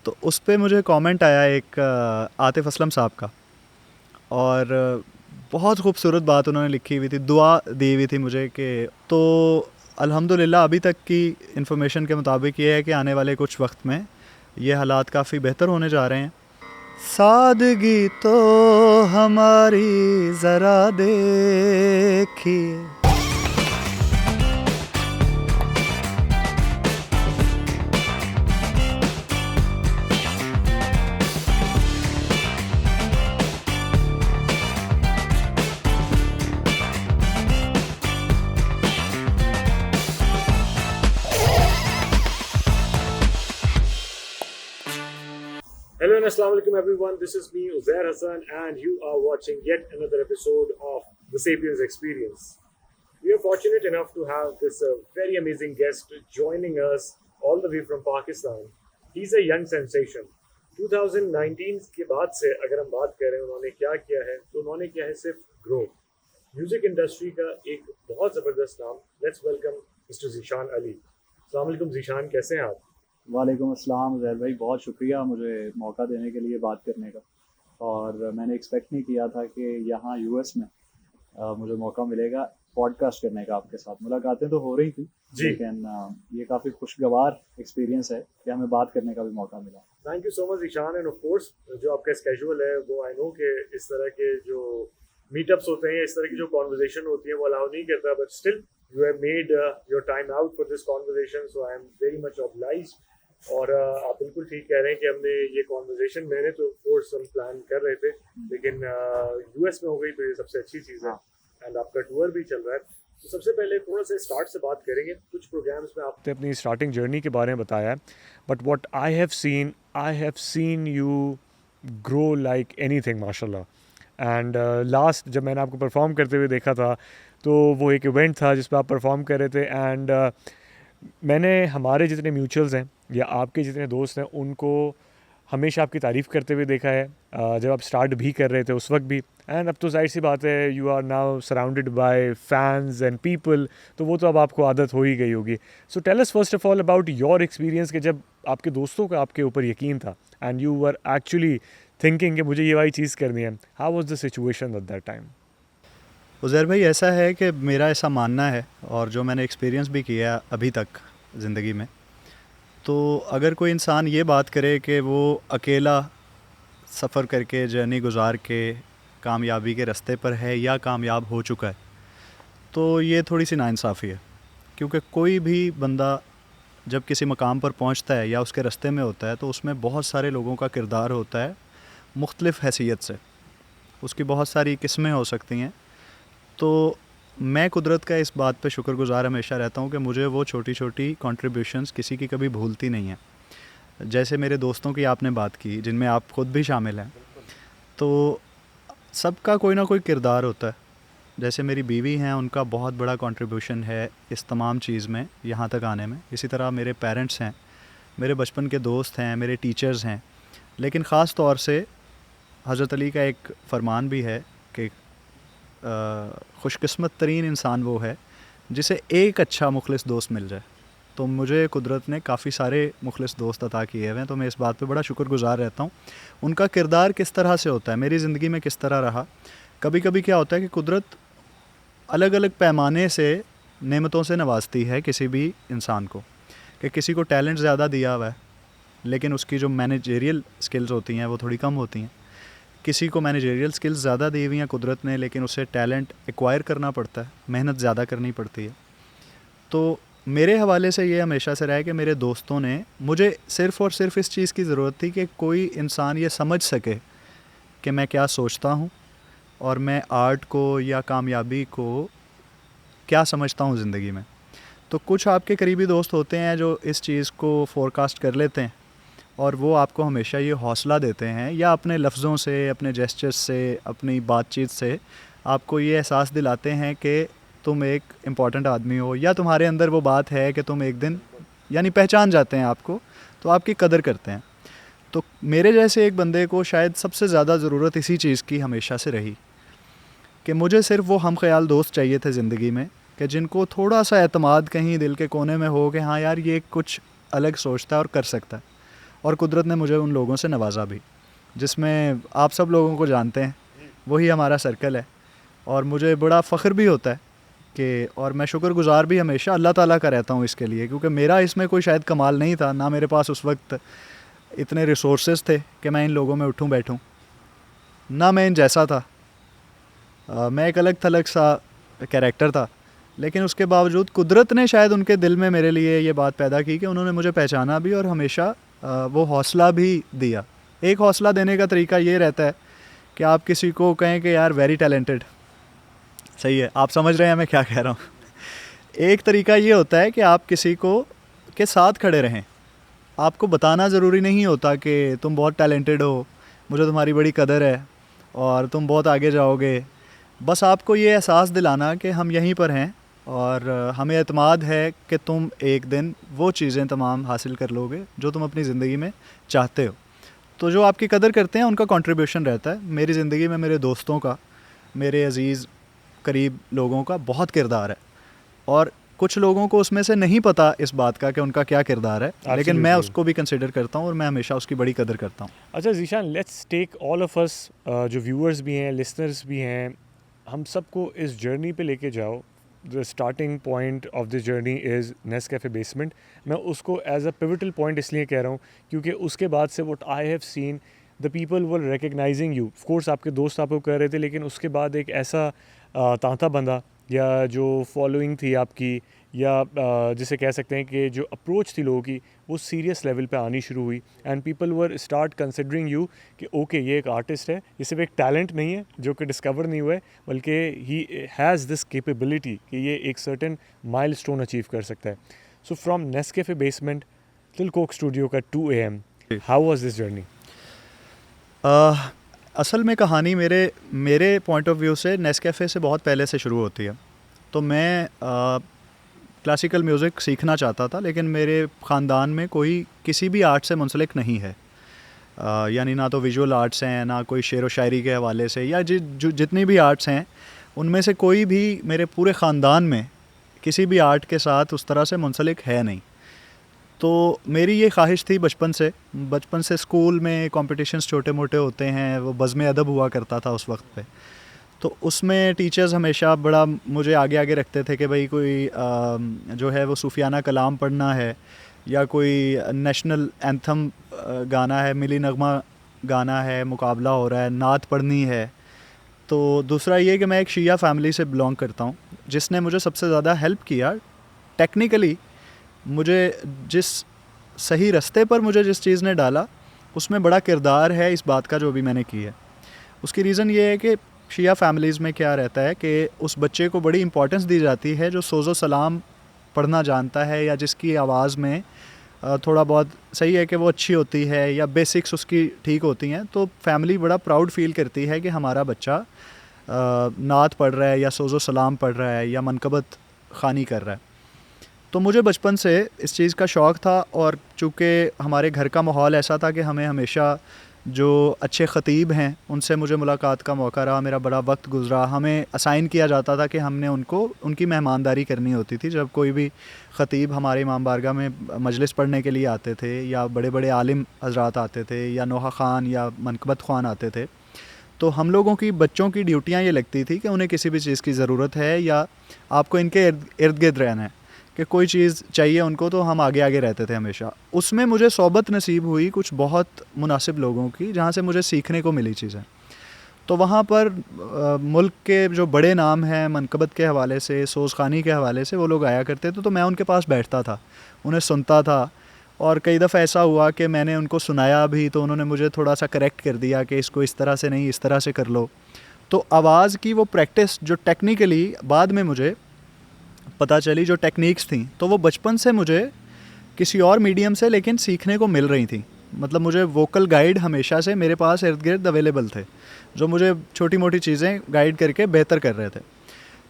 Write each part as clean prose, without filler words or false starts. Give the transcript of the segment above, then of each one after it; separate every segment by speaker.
Speaker 1: तो उस पे मुझे कमेंट आया एक आतिफ़ असलम साहब का, और बहुत खूबसूरत बात उन्होंने लिखी हुई थी, दुआ दी हुई थी मुझे कि तो अल्हम्दुलिल्लाह अभी तक की इन्फॉर्मेशन के मुताबिक ये है कि आने वाले कुछ वक्त में ये हालात काफ़ी बेहतर होने जा रहे हैं। सादगी तो हमारी ज़रा देखिए।
Speaker 2: Hello and Assalamu alaikum everyone. This is me, Uzair Hassan, and you are watching yet another episode of The Sapiens Experience. We are fortunate enough to have this very amazing guest joining us all the way from Pakistan. He's a young sensation. 2019 के बाद से अगर हम बात करें उन्होंने क्या किया है, तो उन्होंने किया है सिर्फ ग्रोथ। म्यूजिक इंडस्ट्री का एक बहुत ज़बरदस्त नाम। Let's welcome mister Zeeshan Ali. अस्सलाम वालेकुम ज़ीशान, कैसे हैं आप?
Speaker 1: वालेकुम अस्सलाम ज़ैद भाई, बहुत शुक्रिया मुझे मौका देने के लिए बात करने का। और मैंने एक्सपेक्ट नहीं किया था कि यहाँ यूएस में मुझे मौका मिलेगा पॉडकास्ट करने का आपके साथ। मुलाकातें तो हो रही थी, लेकिन ये काफ़ी खुशगवार एक्सपीरियंस है कि हमें बात करने का भी मौका मिला।
Speaker 2: Thank you so much Ishaan. And of course जो आपका स्केड्यूल है वो आई नो कि इस तरह के जो मीटअप्स होते हैं, इस तरह की जो कॉन्वर्जेशन होती है वो अलाउ नहीं करता, but still you have made your time out for this conversation, so I am very much obliged. और आप बिल्कुल ठीक कह रहे हैं कि हमने ये कॉन्वर्जेशन मैंने तो कोर्स हम प्लान कर रहे थे, लेकिन यूएस में हो गई तो ये सबसे अच्छी चीज़ है। एंड आपका टूर भी चल रहा है, तो सबसे पहले थोड़ा सा स्टार्ट से बात करेंगे। कुछ प्रोग्राम्स में आपने अपनी स्टार्टिंग जर्नी के बारे में बताया है, but what I have seen you grow like anything माशाल्लाह। एंड लास्ट जब मैंने आपको परफॉर्म करते हुए देखा था तो वो एक इवेंट था जिस पर आप परफॉर्म कर रहे थे। एंड मैंने हमारे जितने म्यूचुअल्स हैं या आपके जितने दोस्त हैं उनको हमेशा आपकी तारीफ़ करते हुए देखा है, जब आप स्टार्ट भी कर रहे थे उस वक्त भी। एंड अब तो जाहिर सी बात है you are now surrounded by fans and people, तो वो तो अब आपको आदत हो ही गई होगी। So tell us first of all about your experience कि जब आपके दोस्तों का आपके ऊपर यकीन था and you were actually thinking कि मुझे ये वाली चीज़ करनी है। How was the situation at that time?
Speaker 1: Uzair भाई, ऐसा है कि मेरा ऐसा मानना है और जो मैंने एक्सपीरियंस भी किया अभी तक ज़िंदगी में, तो अगर कोई इंसान ये बात करे कि वो अकेला सफ़र करके जर्नी गुजार के कामयाबी के रास्ते पर है या कामयाब हो चुका है, तो ये थोड़ी सी नाइंसाफ़ी है। क्योंकि कोई भी बंदा जब किसी मकाम पर पहुंचता है या उसके रास्ते में होता है तो उसमें बहुत सारे लोगों का किरदार होता है मुख्तलिफ़ हैसियत से, उसकी बहुत सारी किस्में हो सकती हैं। तो मैं कुदरत का इस बात पे शुक्रगुज़ार हमेशा रहता हूँ कि मुझे वो छोटी छोटी कंट्रीब्यूशंस किसी की कभी भूलती नहीं है। जैसे मेरे दोस्तों की आपने बात की, जिनमें आप ख़ुद भी शामिल हैं, तो सबका कोई ना कोई किरदार होता है। जैसे मेरी बीवी हैं, उनका बहुत बड़ा कंट्रीब्यूशन है इस तमाम चीज़ में यहाँ तक आने में। इसी तरह मेरे पेरेंट्स हैं, मेरे बचपन के दोस्त हैं, मेरे टीचर्स हैं। लेकिन ख़ास तौर से हज़रत अली का एक फ़रमान भी है कि खुशकिस्मत तरीन इंसान वो है जिसे एक अच्छा मुखलिस दोस्त मिल जाए। तो मुझे कुदरत ने काफ़ी सारे मुखलिस दोस्त अता किए हुए हैं, तो मैं इस बात पे बड़ा शुक्रगुज़ार रहता हूँ। उनका किरदार किस तरह से होता है, मेरी ज़िंदगी में किस तरह रहा। कभी कभी क्या होता है कि कुदरत अलग अलग पैमाने से नेमतों से नवाजती है किसी भी इंसान को, कि किसी को टैलेंट ज़्यादा दिया हुआ है लेकिन उसकी जो मैनेजरियल स्किल्स होती हैं वो थोड़ी कम होती हैं। किसी को मैनेजरियल स्किल्स ज़्यादा दी हुई हैं कुदरत ने, लेकिन उसे टैलेंट एक्वायर करना पड़ता है, मेहनत ज़्यादा करनी पड़ती है। तो मेरे हवाले से ये हमेशा से रहा है कि मेरे दोस्तों ने मुझे सिर्फ़ और सिर्फ इस चीज़ की ज़रूरत थी कि कोई इंसान ये समझ सके कि मैं क्या सोचता हूँ और मैं आर्ट को या कामयाबी को क्या समझता हूँ ज़िंदगी में। तो कुछ आपके करीबी दोस्त होते हैं जो इस चीज़ को फोरकास्ट कर लेते हैं और वो आपको हमेशा ये हौसला देते हैं या अपने लफ्ज़ों से, अपने जेस्चर्स से, अपनी बातचीत से आपको ये एहसास दिलाते हैं कि तुम एक इम्पॉर्टेंट आदमी हो, या तुम्हारे अंदर वो बात है कि तुम एक दिन यानी पहचान जाते हैं आपको, तो आपकी कदर करते हैं। तो मेरे जैसे एक बंदे को शायद सबसे ज़्यादा ज़रूरत इसी चीज़ की हमेशा से रही कि मुझे सिर्फ़ वो हम ख्याल दोस्त चाहिए थे ज़िंदगी में कि जिनको थोड़ा सा एतमाद कहीं दिल के कोने में हो कि हाँ यार ये कुछ अलग सोचता है और कर सकता है। और कुदरत ने मुझे उन लोगों से नवाजा भी, जिसमें आप सब लोगों को जानते हैं, वही हमारा सर्कल है। और मुझे बड़ा फ़ख्र भी होता है कि, और मैं शुक्रगुज़ार भी हमेशा अल्लाह ताला का रहता हूँ इसके लिए, क्योंकि मेरा इसमें कोई शायद कमाल नहीं था, ना मेरे पास उस वक्त इतने रिसोर्सेज थे कि मैं इन लोगों में उठूँ बैठूँ, ना मैं इन जैसा था। मैं एक अलग थलग सा कैरेक्टर था, लेकिन उसके बावजूद कुदरत ने शायद उनके दिल में मेरे लिए ये बात पैदा की कि उन्होंने मुझे पहचाना भी और हमेशा वो हौसला भी दिया। एक हौसला देने का तरीका ये रहता है कि आप किसी को कहें कि यार वेरी टैलेंटेड, सही है, आप समझ रहे हैं मैं क्या कह रहा हूँ। एक तरीका ये होता है कि आप किसी को के साथ खड़े रहें, आपको बताना ज़रूरी नहीं होता कि तुम बहुत टैलेंटेड हो, मुझे तुम्हारी बड़ी कदर है और तुम बहुत आगे जाओगे। बस आपको ये एहसास दिलाना कि हम यहीं पर हैं और हमें एतमाद है कि तुम एक दिन वो चीज़ें तमाम हासिल कर लोगे जो तुम अपनी ज़िंदगी में चाहते हो। तो जो आपकी कदर करते हैं उनका कंट्रीब्यूशन रहता है। मेरी ज़िंदगी में मेरे दोस्तों का, मेरे अज़ीज़ करीब लोगों का बहुत किरदार है, और कुछ लोगों को उसमें से नहीं पता इस बात का कि उनका क्या किरदार है, लेकिन मैं उसको भी कंसिडर करता हूँ और मैं हमेशा उसकी बड़ी कदर करता हूँ।
Speaker 3: अच्छा Zeeshan, let's take all of us, जो व्यूअर्स भी हैं, लिसनर्स भी हैं, हम सबको इस जर्नी पे लेके जाओ। The starting point of this journey is Nescafe basement. मैं उसको एज अ पिवटल पॉइंट इसलिए कह रहा हूँ क्योंकि उसके बाद से what I have seen, the people were recognising you. Of course आपके दोस्त आपको कह रहे थे, लेकिन उसके बाद एक ऐसा तांता बंदा या जो फॉलोइंग थी आपकी, या जिसे कह सकते हैं कि जो अप्रोच थी लोगों की, वो सीरियस लेवल पे आनी शुरू हुई। And people were start considering you कि ओके ये एक आर्टिस्ट है, ये सिर्फ एक टैलेंट नहीं है जो कि डिस्कवर नहीं हुआ है, बल्कि ही हैज़ दिस कैपेबिलिटी कि ये एक सर्टेन माइलस्टोन अचीव कर सकता है। So from Nescafe basement till Coke studio का 2 AM, how was this journey?
Speaker 1: असल में कहानी मेरे पॉइंट ऑफ व्यू से नेस्कैफ़े से बहुत पहले से शुरू होती है। तो मैं क्लासिकल म्यूज़िक सीखना चाहता था, लेकिन मेरे ख़ानदान में कोई किसी भी आर्ट से मुंसलिक नहीं है। यानी ना तो विजुअल आर्ट्स हैं, ना कोई शेर व शायरी के हवाले से, या जितनी भी आर्ट्स हैं उनमें से कोई भी मेरे पूरे ख़ानदान में किसी भी आर्ट के साथ उस तरह से मुंसलिक है नहीं। तो मेरी ये ख्वाहिश थी बचपन से स्कूल में कॉम्पिटिशन्स छोटे मोटे होते हैं, वो बज़्म अदब हुआ करता था उस वक्त पे। तो उसमें टीचर्स हमेशा बड़ा मुझे आगे आगे रखते थे कि भाई कोई जो है वो सूफियाना कलाम पढ़ना है, या कोई नेशनल एंथम गाना है, मिली नगमा गाना है, मुकाबला हो रहा है, नात पढ़नी है। तो दूसरा ये कि मैं एक शिया फैमिली से बिलोंग करता हूँ, जिसने मुझे सबसे ज़्यादा हेल्प किया टेक्निकली। मुझे जिस सही रास्ते पर मुझे जिस चीज़ ने डाला, उसमें बड़ा किरदार है इस बात का जो भी मैंने की है। उसकी रीज़न ये है कि शिया फैमिलीज़ में क्या रहता है कि उस बच्चे को बड़ी इंपॉर्टेंस दी जाती है जो सोज़ो सलाम पढ़ना जानता है, या जिसकी आवाज़ में थोड़ा बहुत सही है कि वो अच्छी होती है, या बेसिक्स उसकी ठीक होती हैं। तो फैमिली बड़ा प्राउड फील करती है कि हमारा बच्चा नात पढ़ रहा है, या सोज़ो सलाम पढ़ रहा है, या मनकबत ख़ानी कर रहा है। तो मुझे बचपन से इस चीज़ का शौक़ था, और चूँकि हमारे घर का माहौल ऐसा था कि हमें हमेशा जो अच्छे ख़तीब हैं उनसे मुझे मुलाकात का मौका रहा, मेरा बड़ा वक्त गुज़रा। हमें असाइन किया जाता था कि हमने उनकी मेहमानदारी करनी होती थी। जब कोई भी ख़तीब हमारे इमाम बारगाह में मजलिस पढ़ने के लिए आते थे, या बड़े बड़े आलिम हज़रात आते थे, या नोहा ख़ान या मनकबत ख़ान आते थे, तो हम लोगों की बच्चों की ड्यूटियाँ ये लगती थी कि उन्हें किसी भी चीज़ की ज़रूरत है, या आपको इनके इर्द गिर्द रहना है कि कोई चीज़ चाहिए उनको, तो हम आगे आगे रहते थे हमेशा। उसमें मुझे सोबत नसीब हुई कुछ बहुत मुनासिब लोगों की, जहाँ से मुझे सीखने को मिली चीज़ें। तो वहाँ पर मुल्क के जो बड़े नाम हैं मनकबत के हवाले से, सोज़खानी के हवाले से, वो लोग आया करते थे। तो मैं उनके पास बैठता था, उन्हें सुनता था, और कई दफ़ा ऐसा हुआ कि मैंने उनको सुनाया भी तो उन्होंने मुझे थोड़ा सा करेक्ट कर दिया कि इसको इस तरह से नहीं, इस तरह से कर लो। तो आवाज़ की वो प्रैक्टिस जो टेक्निकली बाद में मुझे पता चली, जो टेक्निक्स थी, तो वो बचपन से मुझे किसी और मीडियम से लेकिन सीखने को मिल रही थी। मतलब मुझे वोकल गाइड हमेशा से मेरे पास इर्द गिर्द अवेलेबल थे, जो मुझे छोटी मोटी चीज़ें गाइड करके बेहतर कर रहे थे।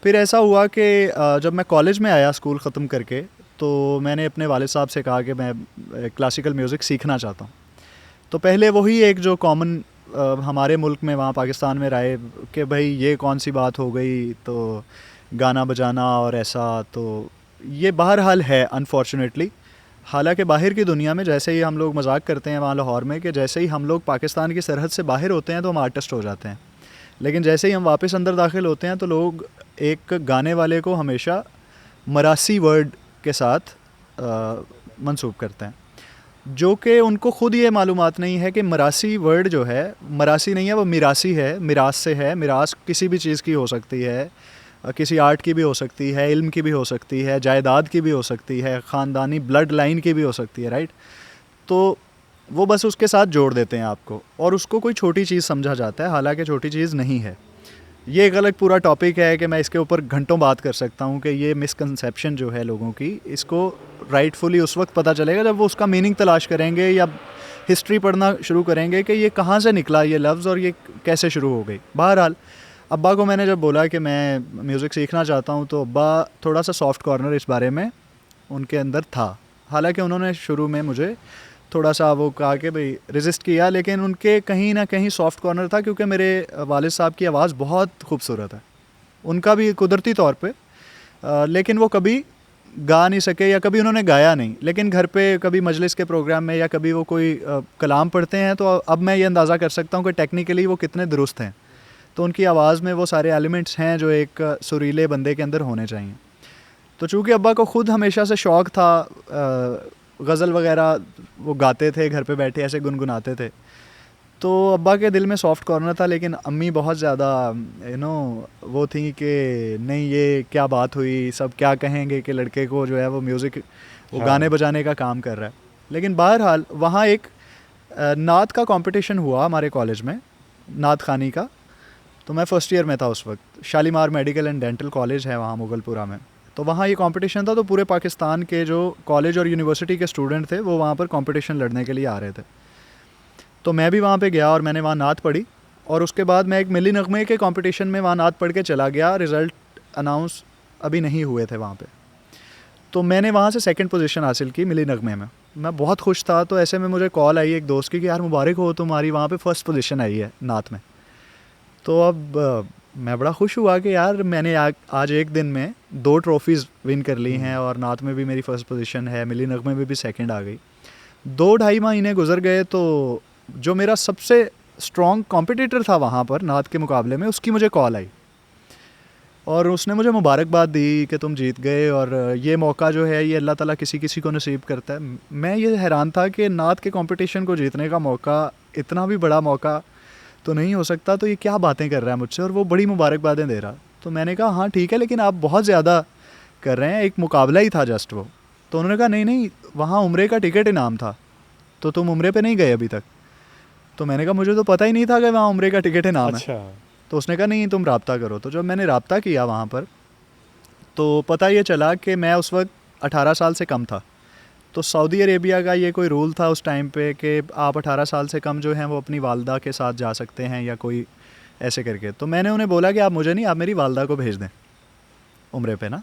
Speaker 1: फिर ऐसा हुआ कि जब मैं कॉलेज में आया स्कूल ख़त्म करके, तो मैंने अपने वालिद साहब से कहा कि मैं क्लासिकल म्यूज़िक सीखना चाहता हूँ। तो पहले वही एक जो कॉमन हमारे मुल्क में, वहाँ पाकिस्तान में रहे कि भाई ये कौन सी बात हो गई, तो गाना बजाना और ऐसा, तो ये बहरहाल है अनफॉर्चुनेटली। हालांकि बाहर की दुनिया में जैसे ही हम लोग मजाक करते हैं वहाँ लाहौर में कि जैसे ही हम लोग पाकिस्तान की सरहद से बाहर होते हैं तो हम आर्टिस्ट हो जाते हैं, लेकिन जैसे ही हम वापस अंदर दाखिल होते हैं तो लोग एक गाने वाले को हमेशा मरासी वर्ड के साथ मंसूब करते हैं, जो कि उनको ख़ुद ये मालूमात नहीं है कि मरासी वर्ड जो है मरासी नहीं है, वो मिरासी है, मिरास से है। मिरास किसी भी चीज़ की हो सकती है, किसी आर्ट की भी हो सकती है, इल्म की भी हो सकती है, जायदाद की भी हो सकती है, ख़ानदानी ब्लड लाइन की भी हो सकती है, राइट। तो वो बस उसके साथ जोड़ देते हैं आपको और उसको कोई छोटी चीज़ समझा जाता है, हालांकि छोटी चीज़ नहीं है। ये एक अलग पूरा टॉपिक है कि मैं इसके ऊपर घंटों बात कर सकता हूँ कि ये मिसकंसेप्शन जो है लोगों की, इसको राइटफुली उस वक्त पता चलेगा जब वो उसका मीनिंग तलाश करेंगे या हिस्ट्री पढ़ना शुरू करेंगे कि ये कहाँ से निकला ये लफ्ज़ और ये कैसे शुरू हो गई। बहरहाल अब्बा को मैंने जब बोला कि मैं म्यूज़िक सीखना चाहता हूँ तो अब्बा थोड़ा सा सॉफ्ट कॉर्नर इस बारे में उनके अंदर था। हालांकि उन्होंने शुरू में मुझे थोड़ा सा वो कहा कि भाई रेजिस्ट किया, लेकिन उनके कहीं ना कहीं सॉफ्ट कॉर्नर था, क्योंकि मेरे वालिद साहब की आवाज़ बहुत खूबसूरत है, उनका भी कुदरती तौर पे, लेकिन वो कभी गा नहीं सके या कभी उन्होंने गाया नहीं। लेकिन घर पे कभी मजलिस के प्रोग्राम में या कभी वो कोई कलाम पढ़ते हैं तो अब मैं ये अंदाज़ा कर सकता हूँ कि टेक्निकली वो कितने दुरुस्त हैं। तो उनकी आवाज़ में वो सारे एलिमेंट्स हैं जो एक सुरीले बंदे के अंदर होने चाहिए। तो चूँकि अब्बा को ख़ुद हमेशा से शौक़ था, गज़ल वगैरह वो गाते थे, घर पे बैठे ऐसे गुनगुनाते थे, तो अब्बा के दिल में सॉफ्ट कॉर्नर था। लेकिन अम्मी बहुत ज़्यादा वो थी कि नहीं ये क्या बात हुई, सब क्या कहेंगे कि लड़के को जो है वो म्यूज़िक वो गाने बजाने का काम कर रहा है। लेकिन बहरहाल वहाँ एक नात का कंपटीशन हुआ हमारे कॉलेज में, नात खानी का। तो मैं फ़र्स्ट ईयर में था उस वक्त, Shalimar medical and dental college है वहाँ मुगलपुरा में। तो वहाँ ये कंपटीशन था, तो पूरे पाकिस्तान के जो कॉलेज और यूनिवर्सिटी के स्टूडेंट थे वो वहाँ पर कंपटीशन लड़ने के लिए आ रहे थे। तो मैं भी वहाँ पे गया और मैंने वहाँ नात पढ़ी, और उसके बाद मैं एक मिली नगमे के कंपटीशन में वहाँ नात पढ़ के चला गया। रिज़ल्ट अनाउंस अभी नहीं हुए थे वहाँ पे, तो मैंने वहाँ से सेकंड पोजीशन हासिल की मिली नगमे में। मैं बहुत खुश था। तो ऐसे में मुझे कॉल आई एक दोस्त की कि यार मुबारक हो, तुम्हारी वहाँ पे फ़र्स्ट पोजीशन आई है नात में। तो अब मैं बड़ा खुश हुआ कि यार मैंने आज एक दिन में 2 ट्रॉफ़ीज़ विन कर ली हैं और नात में भी मेरी फ़र्स्ट पोजीशन है, मिली नगमे में भी सेकंड आ गई। 2-2.5 महीने गुजर गए तो जो मेरा सबसे स्ट्रॉन्ग कॉम्पिटिटर था वहाँ पर नात के मुकाबले में, उसकी मुझे कॉल आई और उसने मुझे मुबारकबाद दी कि तुम जीत गए और ये मौका जो है ये अल्लाह ताला किसी किसी को नसीब करता है। मैं ये हैरान था कि नात के कंपटीशन को जीतने का मौका, इतना भी बड़ा मौका तो नहीं हो सकता, तो ये क्या बातें कर रहा है मुझसे, और वो बड़ी मुबारकबादें दे रहा। तो मैंने कहा हाँ ठीक है, लेकिन आप बहुत ज़्यादा कर रहे हैं, एक मुकाबला ही था जस्ट वो। तो उन्होंने कहा नहीं नहीं, वहाँ उम्रे का टिकट इनाम था, तो तुम उम्रे पे नहीं गए अभी तक। तो मैंने कहा मुझे तो पता ही नहीं था कि वहाँ उम्रे का टिकट इनाम है। तो उसने कहा नहीं तुम राब्ता करो। तो जब मैंने राब्ता किया वहाँ पर, तो पता ये चला कि मैं उस वक्त 18 साल से कम था। तो सऊदी अरेबिया का ये कोई रूल था उस टाइम पे कि आप 18 साल से कम जो हैं वो अपनी वालदा के साथ जा सकते हैं या कोई ऐसे करके। तो मैंने उन्हें बोला कि आप मुझे नहीं, आप मेरी वालदा को भेज दें उम्रे पे ना।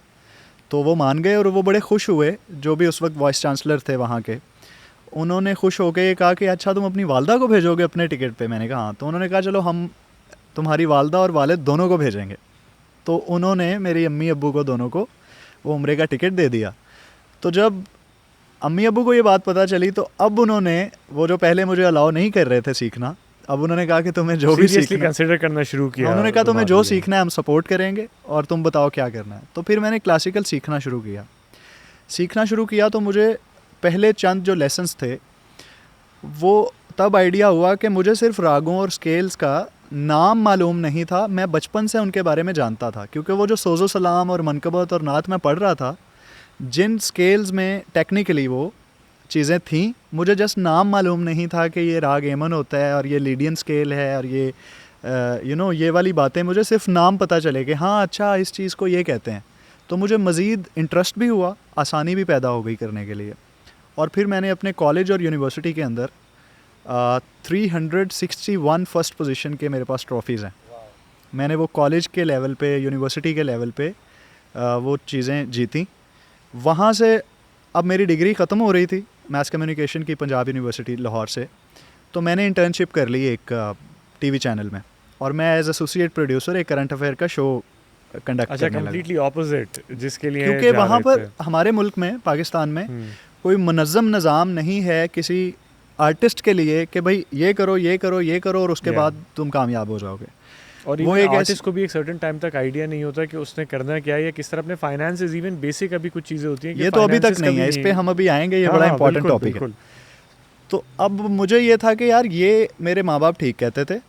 Speaker 1: तो वो मान गए और वो बड़े खुश हुए, जो भी उस वक्त वाइस चांसलर थे वहाँ के। उन्होंने खुश होकर ये कहा कि अच्छा तुम अपनी वालदा को भेजोगे अपने टिकट पे। मैंने कहा हाँ। तो उन्होंने कहा चलो हम तुम्हारी वालदा और वालिद दोनों को भेजेंगे। तो उन्होंने मेरी अम्मी अब्बू को दोनों को वो उम्रे का टिकट दे दिया। तो जब अम्मी अब्बू को ये बात पता चली तो अब उन्होंने वो जो पहले मुझे अलाउ नहीं कर रहे थे सीखना, अब उन्होंने कहा कि तुम्हें जो भी सीखना
Speaker 3: कंसिडर करना शुरू किया।
Speaker 1: उन्होंने कहा तुम्हें जो सीखना है हम सपोर्ट करेंगे और तुम बताओ क्या करना है। तो फिर मैंने क्लासिकल सीखना शुरू किया। तो मुझे पहले चंद जो लेसन्स थे वो तब आइडिया हुआ कि मुझे सिर्फ रागों और स्केल्स का नाम मालूम नहीं था, मैं बचपन से उनके बारे में जानता था, क्योंकि वो जो सोज़ो सलाम और मनकबत और नात में पढ़ रहा था, जिन स्केल्स में टेक्निकली वो चीज़ें थीं, मुझे जस्ट नाम मालूम नहीं था कि ये राग एमन होता है और ये लीडियन स्केल है और ये ये वाली बातें मुझे सिर्फ नाम पता चले कि हाँ अच्छा इस चीज़ को ये कहते हैं। तो मुझे मज़ीद इंटरेस्ट भी हुआ, आसानी भी पैदा हो गई करने के लिए। और फिर मैंने अपने कॉलेज और यूनिवर्सिटी के अंदर 361 फर्स्ट पोजीशन के मेरे पास ट्रॉफ़ीज़ हैं। मैंने वो कॉलेज के लेवल पे, यूनिवर्सिटी के लेवल पे वो चीज़ें जीती। वहाँ से अब मेरी डिग्री ख़त्म हो रही थी मैस कम्युनिकेशन की पंजाब यूनिवर्सिटी लाहौर से। तो मैंने इंटर्नशिप कर ली एक टीवी चैनल में, और मैं एज एसोसिएट प्रोड्यूसर एक करंट अफेयर का शो कंडक्ट करने लगा।
Speaker 3: कंप्लीटली ऑपोजिट जिसके लिए
Speaker 1: क्योंकि वहाँ पर हमारे मुल्क में, पाकिस्तान में कोई मुनज़्ज़म निज़ाम नहीं है किसी आर्टिस्ट के लिए कि भाई ये करो ये करो ये करो और उसके
Speaker 3: Yeah.
Speaker 1: बाद तुम कामयाब हो जाओगे।
Speaker 3: और
Speaker 1: वो
Speaker 3: इवन
Speaker 1: एक
Speaker 3: आर्टिस्ट को भी एक सर्टेन टाइम तक आइडिया नहीं होता कि उसने करना क्या है या किस तरह अपने फाइनेंसेस, इवन बेसिक अभी कुछ चीज़ें होती हैं कि
Speaker 1: ये तो अभी तक
Speaker 3: finances
Speaker 1: नहीं
Speaker 3: कभी
Speaker 1: है, इस पे हम अभी आएंगे, ये
Speaker 3: हाँ,
Speaker 1: बड़ा
Speaker 3: हाँ,
Speaker 1: इंपॉर्टेंट
Speaker 3: बिल्कुल,
Speaker 1: टॉपिक है।
Speaker 3: बिल्कुल।
Speaker 1: तो अब मुझे ये था कि यार ये मेरे माँ बाप ठीक कहते थे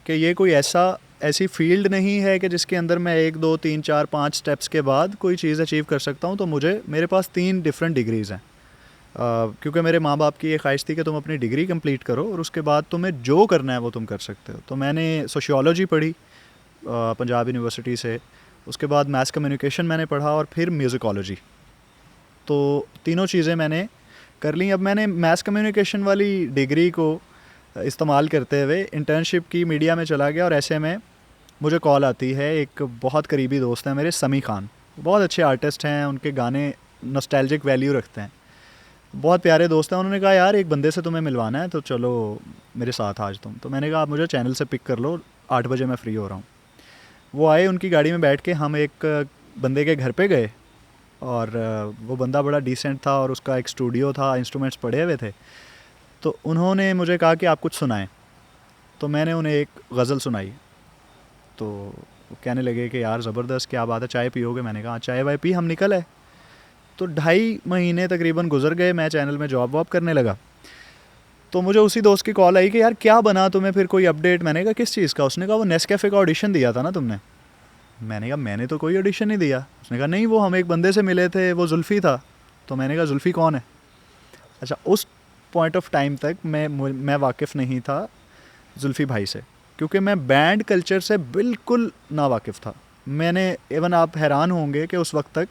Speaker 1: कि ये कोई ऐसी फील्ड नहीं है कि जिसके अंदर मैं 1 2 3 4 5 स्टेप्स के बाद कोई चीज़ अचीव कर सकता हूँ। तो मेरे पास 3 डिफरेंट डिग्रीज़ हैं, क्योंकि मेरे माँ बाप की ये ख्वाहिश थी कि तुम अपनी डिग्री कंप्लीट करो और उसके बाद तुम्हें जो करना है वो तुम कर सकते हो। तो मैंने सोशियोलॉजी पढ़ी पंजाब यूनिवर्सिटी से, उसके बाद मैस कम्युनिकेशन मैंने पढ़ा और फिर म्यूज़िकोलॉजी। तो तीनों चीज़ें मैंने कर ली। अब मैंने मैस कम्युनिकेशन वाली डिग्री को इस्तेमाल करते हुए इंटर्नशिप की, मीडिया में चला गया और ऐसे में मुझे कॉल आती है, एक बहुत करीबी दोस्त हैं मेरे, समी खान, बहुत अच्छे आर्टिस्ट हैं, उनके गाने नॉस्टैल्जिक वैल्यू रखते हैं, बहुत प्यारे दोस्त हैं। उन्होंने कहा यार एक बंदे से तुम्हें मिलवाना है तो चलो मेरे साथ आज तुम। तो मैंने कहा आप मुझे चैनल से पिक कर लो, 8 बजे मैं फ्री हो रहा हूँ। वो आए, उनकी गाड़ी में बैठ के हम एक बंदे के घर पे गए और वो बंदा बड़ा डिसेंट था और उसका एक स्टूडियो था, इंस्ट्रूमेंट्स पड़े हुए थे। तो उन्होंने मुझे कहा कि आप कुछ सुनाएं। तो मैंने उन्हें एक गज़ल सुनाई। तो वो कहने लगे कि यार ज़बरदस्त, क्या बात है, चाय पियोगे? मैंने कहा चाय वाय पी, हम निकल आए। तो 2.5 महीने तकरीबन गुजर गए, मैं चैनल में जॉब वॉब करने लगा। तो मुझे उसी दोस्त की कॉल आई कि यार क्या बना तुम्हें, फिर कोई अपडेट? मैंने कहा किस चीज़ का? उसने कहा वो नेस्कैफ़े का ऑडिशन दिया था ना तुमने। मैंने कहा मैंने तो कोई ऑडिशन नहीं दिया। उसने कहा नहीं, वो हम एक बंदे से मिले थे, वो जुल्फ़ी था। तो मैंने कहा जुल्फ़ी कौन है? अच्छा, उस पॉइंट ऑफ टाइम तक मैं वाकिफ़ नहीं था जुल्फ़ी भाई से, क्योंकि मैं बैंड कल्चर से बिल्कुल ना वाकिफ़ था। मैंने इवन, आप हैरान होंगे कि उस वक्त तक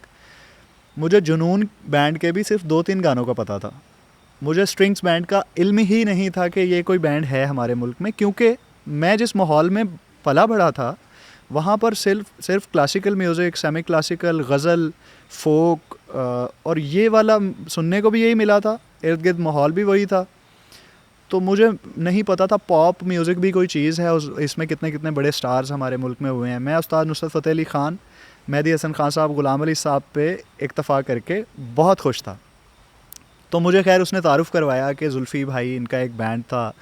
Speaker 1: मुझे जुनून बैंड के भी सिर्फ 2-3 गानों का पता था। मुझे स्ट्रिंग्स बैंड का इल्म ही नहीं था कि ये कोई बैंड है हमारे मुल्क में, क्योंकि मैं जिस माहौल में पला बढ़ा था वहाँ पर सिर्फ क्लासिकल म्यूज़िक, सेमी क्लासिकल, गज़ल, फोक और ये वाला सुनने को भी यही मिला था, इर्द गिर्द माहौल भी वही था। तो मुझे नहीं पता था पॉप म्यूज़िक भी कोई चीज़ है, इसमें कितने कितने बड़े स्टार्स हमारे मुल्क में हुए हैं। मैं उस्ताद नुसरत फ़तेह अली ख़ान, मेहदी हसन ख़ान साहब, ग़ुलाम अली साहब पे इक्तफ़ा करके बहुत खुश था। तो मुझे खैर उसने तारुफ़ करवाया कि जुल्फ़ी भाई, इनका एक बैंड था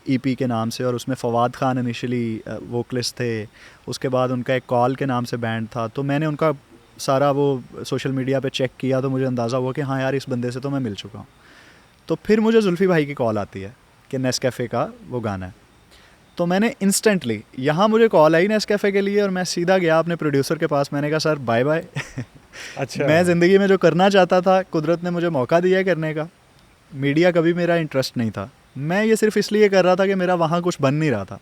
Speaker 1: ईपी के नाम से और उसमें फ़वाद ख़ान इनिशियली वोकलिस्ट थे। उसके बाद उनका एक कॉल के नाम से बैंड था। तो मैंने उनका सारा वो सोशल मीडिया पे चेक किया तो मुझे अंदाज़ा हुआ कि हाँ यार इस बंदे से तो मैं मिल चुका हूँ। तो फिर मुझे जुल्फ़ी भाई की कॉल आती है कि नेस्कैफ़े का वो गाना है। तो मैंने इंस्टेंटली, यहाँ मुझे कॉल आई नेस्कैफ़े के लिए और मैं सीधा गया अपने प्रोड्यूसर के पास। मैंने कहा सर बाय बाय।
Speaker 3: अच्छा।
Speaker 1: मैं ज़िंदगी में जो करना चाहता था कुदरत ने मुझे मौका दिया है करने का। मीडिया कभी मेरा इंटरेस्ट नहीं था, मैं ये सिर्फ इसलिए कर रहा था कि मेरा वहाँ कुछ बन नहीं रहा था।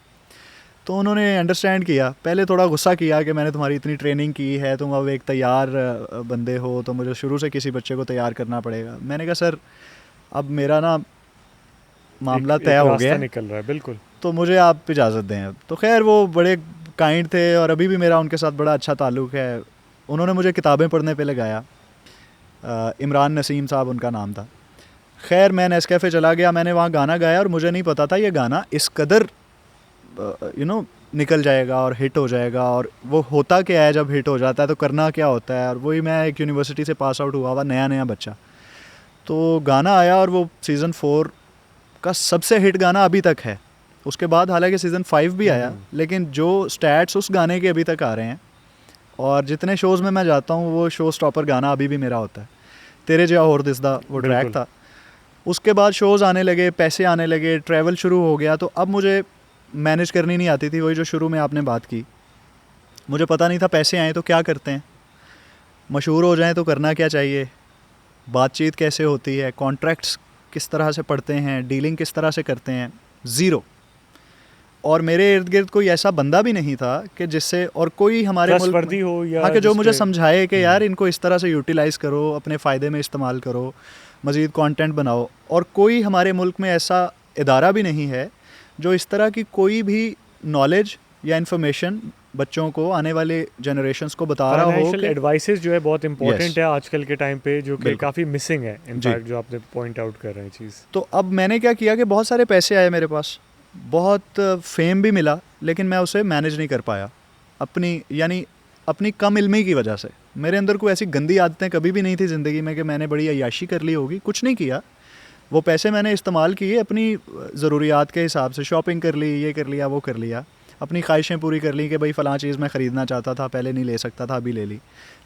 Speaker 1: तो उन्होंने अंडरस्टैंड किया, पहले थोड़ा गुस्सा किया कि मैंने तुम्हारी इतनी ट्रेनिंग की है, तुम अब एक तैयार बंदे हो, तो मुझे शुरू से किसी बच्चे को तैयार करना पड़ेगा। मैंने कहा सर अब मेरा ना मामला तय हो गया,
Speaker 3: निकल रहा है, बिल्कुल।
Speaker 1: तो मुझे आप इजाज़त दें अब। तो खैर वो बड़े काइंड थे और अभी भी मेरा उनके साथ बड़ा अच्छा ताल्लुक़ है। उन्होंने मुझे किताबें पढ़ने पे लगाया, इमरान नसीम साहब उनका नाम था। खैर मैं नेस्कैफ़े चला गया, मैंने वहाँ गाना गाया और मुझे नहीं पता था ये गाना इस कदर निकल जाएगा और हिट हो जाएगा। और वो होता क्या है, जब हिट हो जाता है तो करना क्या होता है। और वही मैं एक यूनिवर्सिटी से पास आउट हुआ हुआ नया बच्चा, तो गाना आया और वो सीज़न 4 का सबसे हिट गाना अभी तक है। उसके बाद हालांकि सीज़न 5 भी आया, लेकिन जो स्टैट्स उस गाने के अभी तक आ रहे हैं और जितने शोज़ में मैं जाता हूँ वो शो स्टॉपर गाना अभी भी मेरा होता है। तेरे जिया होर दिसदा वो ट्रैक था। उसके बाद शोज़ आने लगे, पैसे आने लगे, ट्रैवल शुरू हो गया। तो अब मुझे मैनेज करनी नहीं आती थी, वही जो शुरू में आपने बात की। मुझे पता नहीं था पैसे आए तो क्या करते हैं, मशहूर हो जाएं तो करना क्या चाहिए, बातचीत कैसे होती है, कॉन्ट्रैक्ट्स किस तरह से पढ़ते हैं, डीलिंग किस तरह से करते हैं, ज़ीरो। और मेरे इर्द गिर्द कोई ऐसा बंदा भी नहीं था कि जिससे, और कोई हमारे मुल्क में
Speaker 3: हो या
Speaker 1: हाँ कि जो मुझे समझाए कि यार इनको इस तरह से यूटिलाइज़ करो, अपने फ़ायदे में इस्तेमाल करो, मज़ीद कंटेंट बनाओ। और कोई हमारे मुल्क में ऐसा इदारा भी नहीं है जो इस तरह की कोई भी नॉलेज या इन्फॉर्मेशन बच्चों को, आने वाले जनरेशंस को बता रहा हो कि
Speaker 3: एडवाइसेस जो है बहुत इंपॉर्टेंट
Speaker 1: Yes.
Speaker 3: है आजकल के टाइम पे, जो कि
Speaker 1: बिल्कुल।
Speaker 3: काफ़ी मिसिंग है
Speaker 1: जी।
Speaker 3: इनफैक्ट, जो आपने पॉइंट आउट कर रहे हैं चीज़।
Speaker 1: तो अब मैंने क्या किया कि बहुत सारे पैसे आए मेरे पास, बहुत फेम भी मिला, लेकिन मैं उसे मैनेज नहीं कर पाया अपनी कम इल्मी की वजह से। मेरे अंदर कोई ऐसी गंदी आदतें कभी भी नहीं थी ज़िंदगी में कि मैंने बड़ी अय्याशी कर ली होगी, कुछ नहीं किया। वो पैसे मैंने इस्तेमाल किए अपनी ज़रूरियात के हिसाब से, शॉपिंग कर ली, ये कर लिया, वो कर लिया, अपनी ख्वाहिशें पूरी कर ली कि भाई फ़लाँ चीज़ मैं ख़रीदना चाहता था, पहले नहीं ले सकता था, अभी ले ली।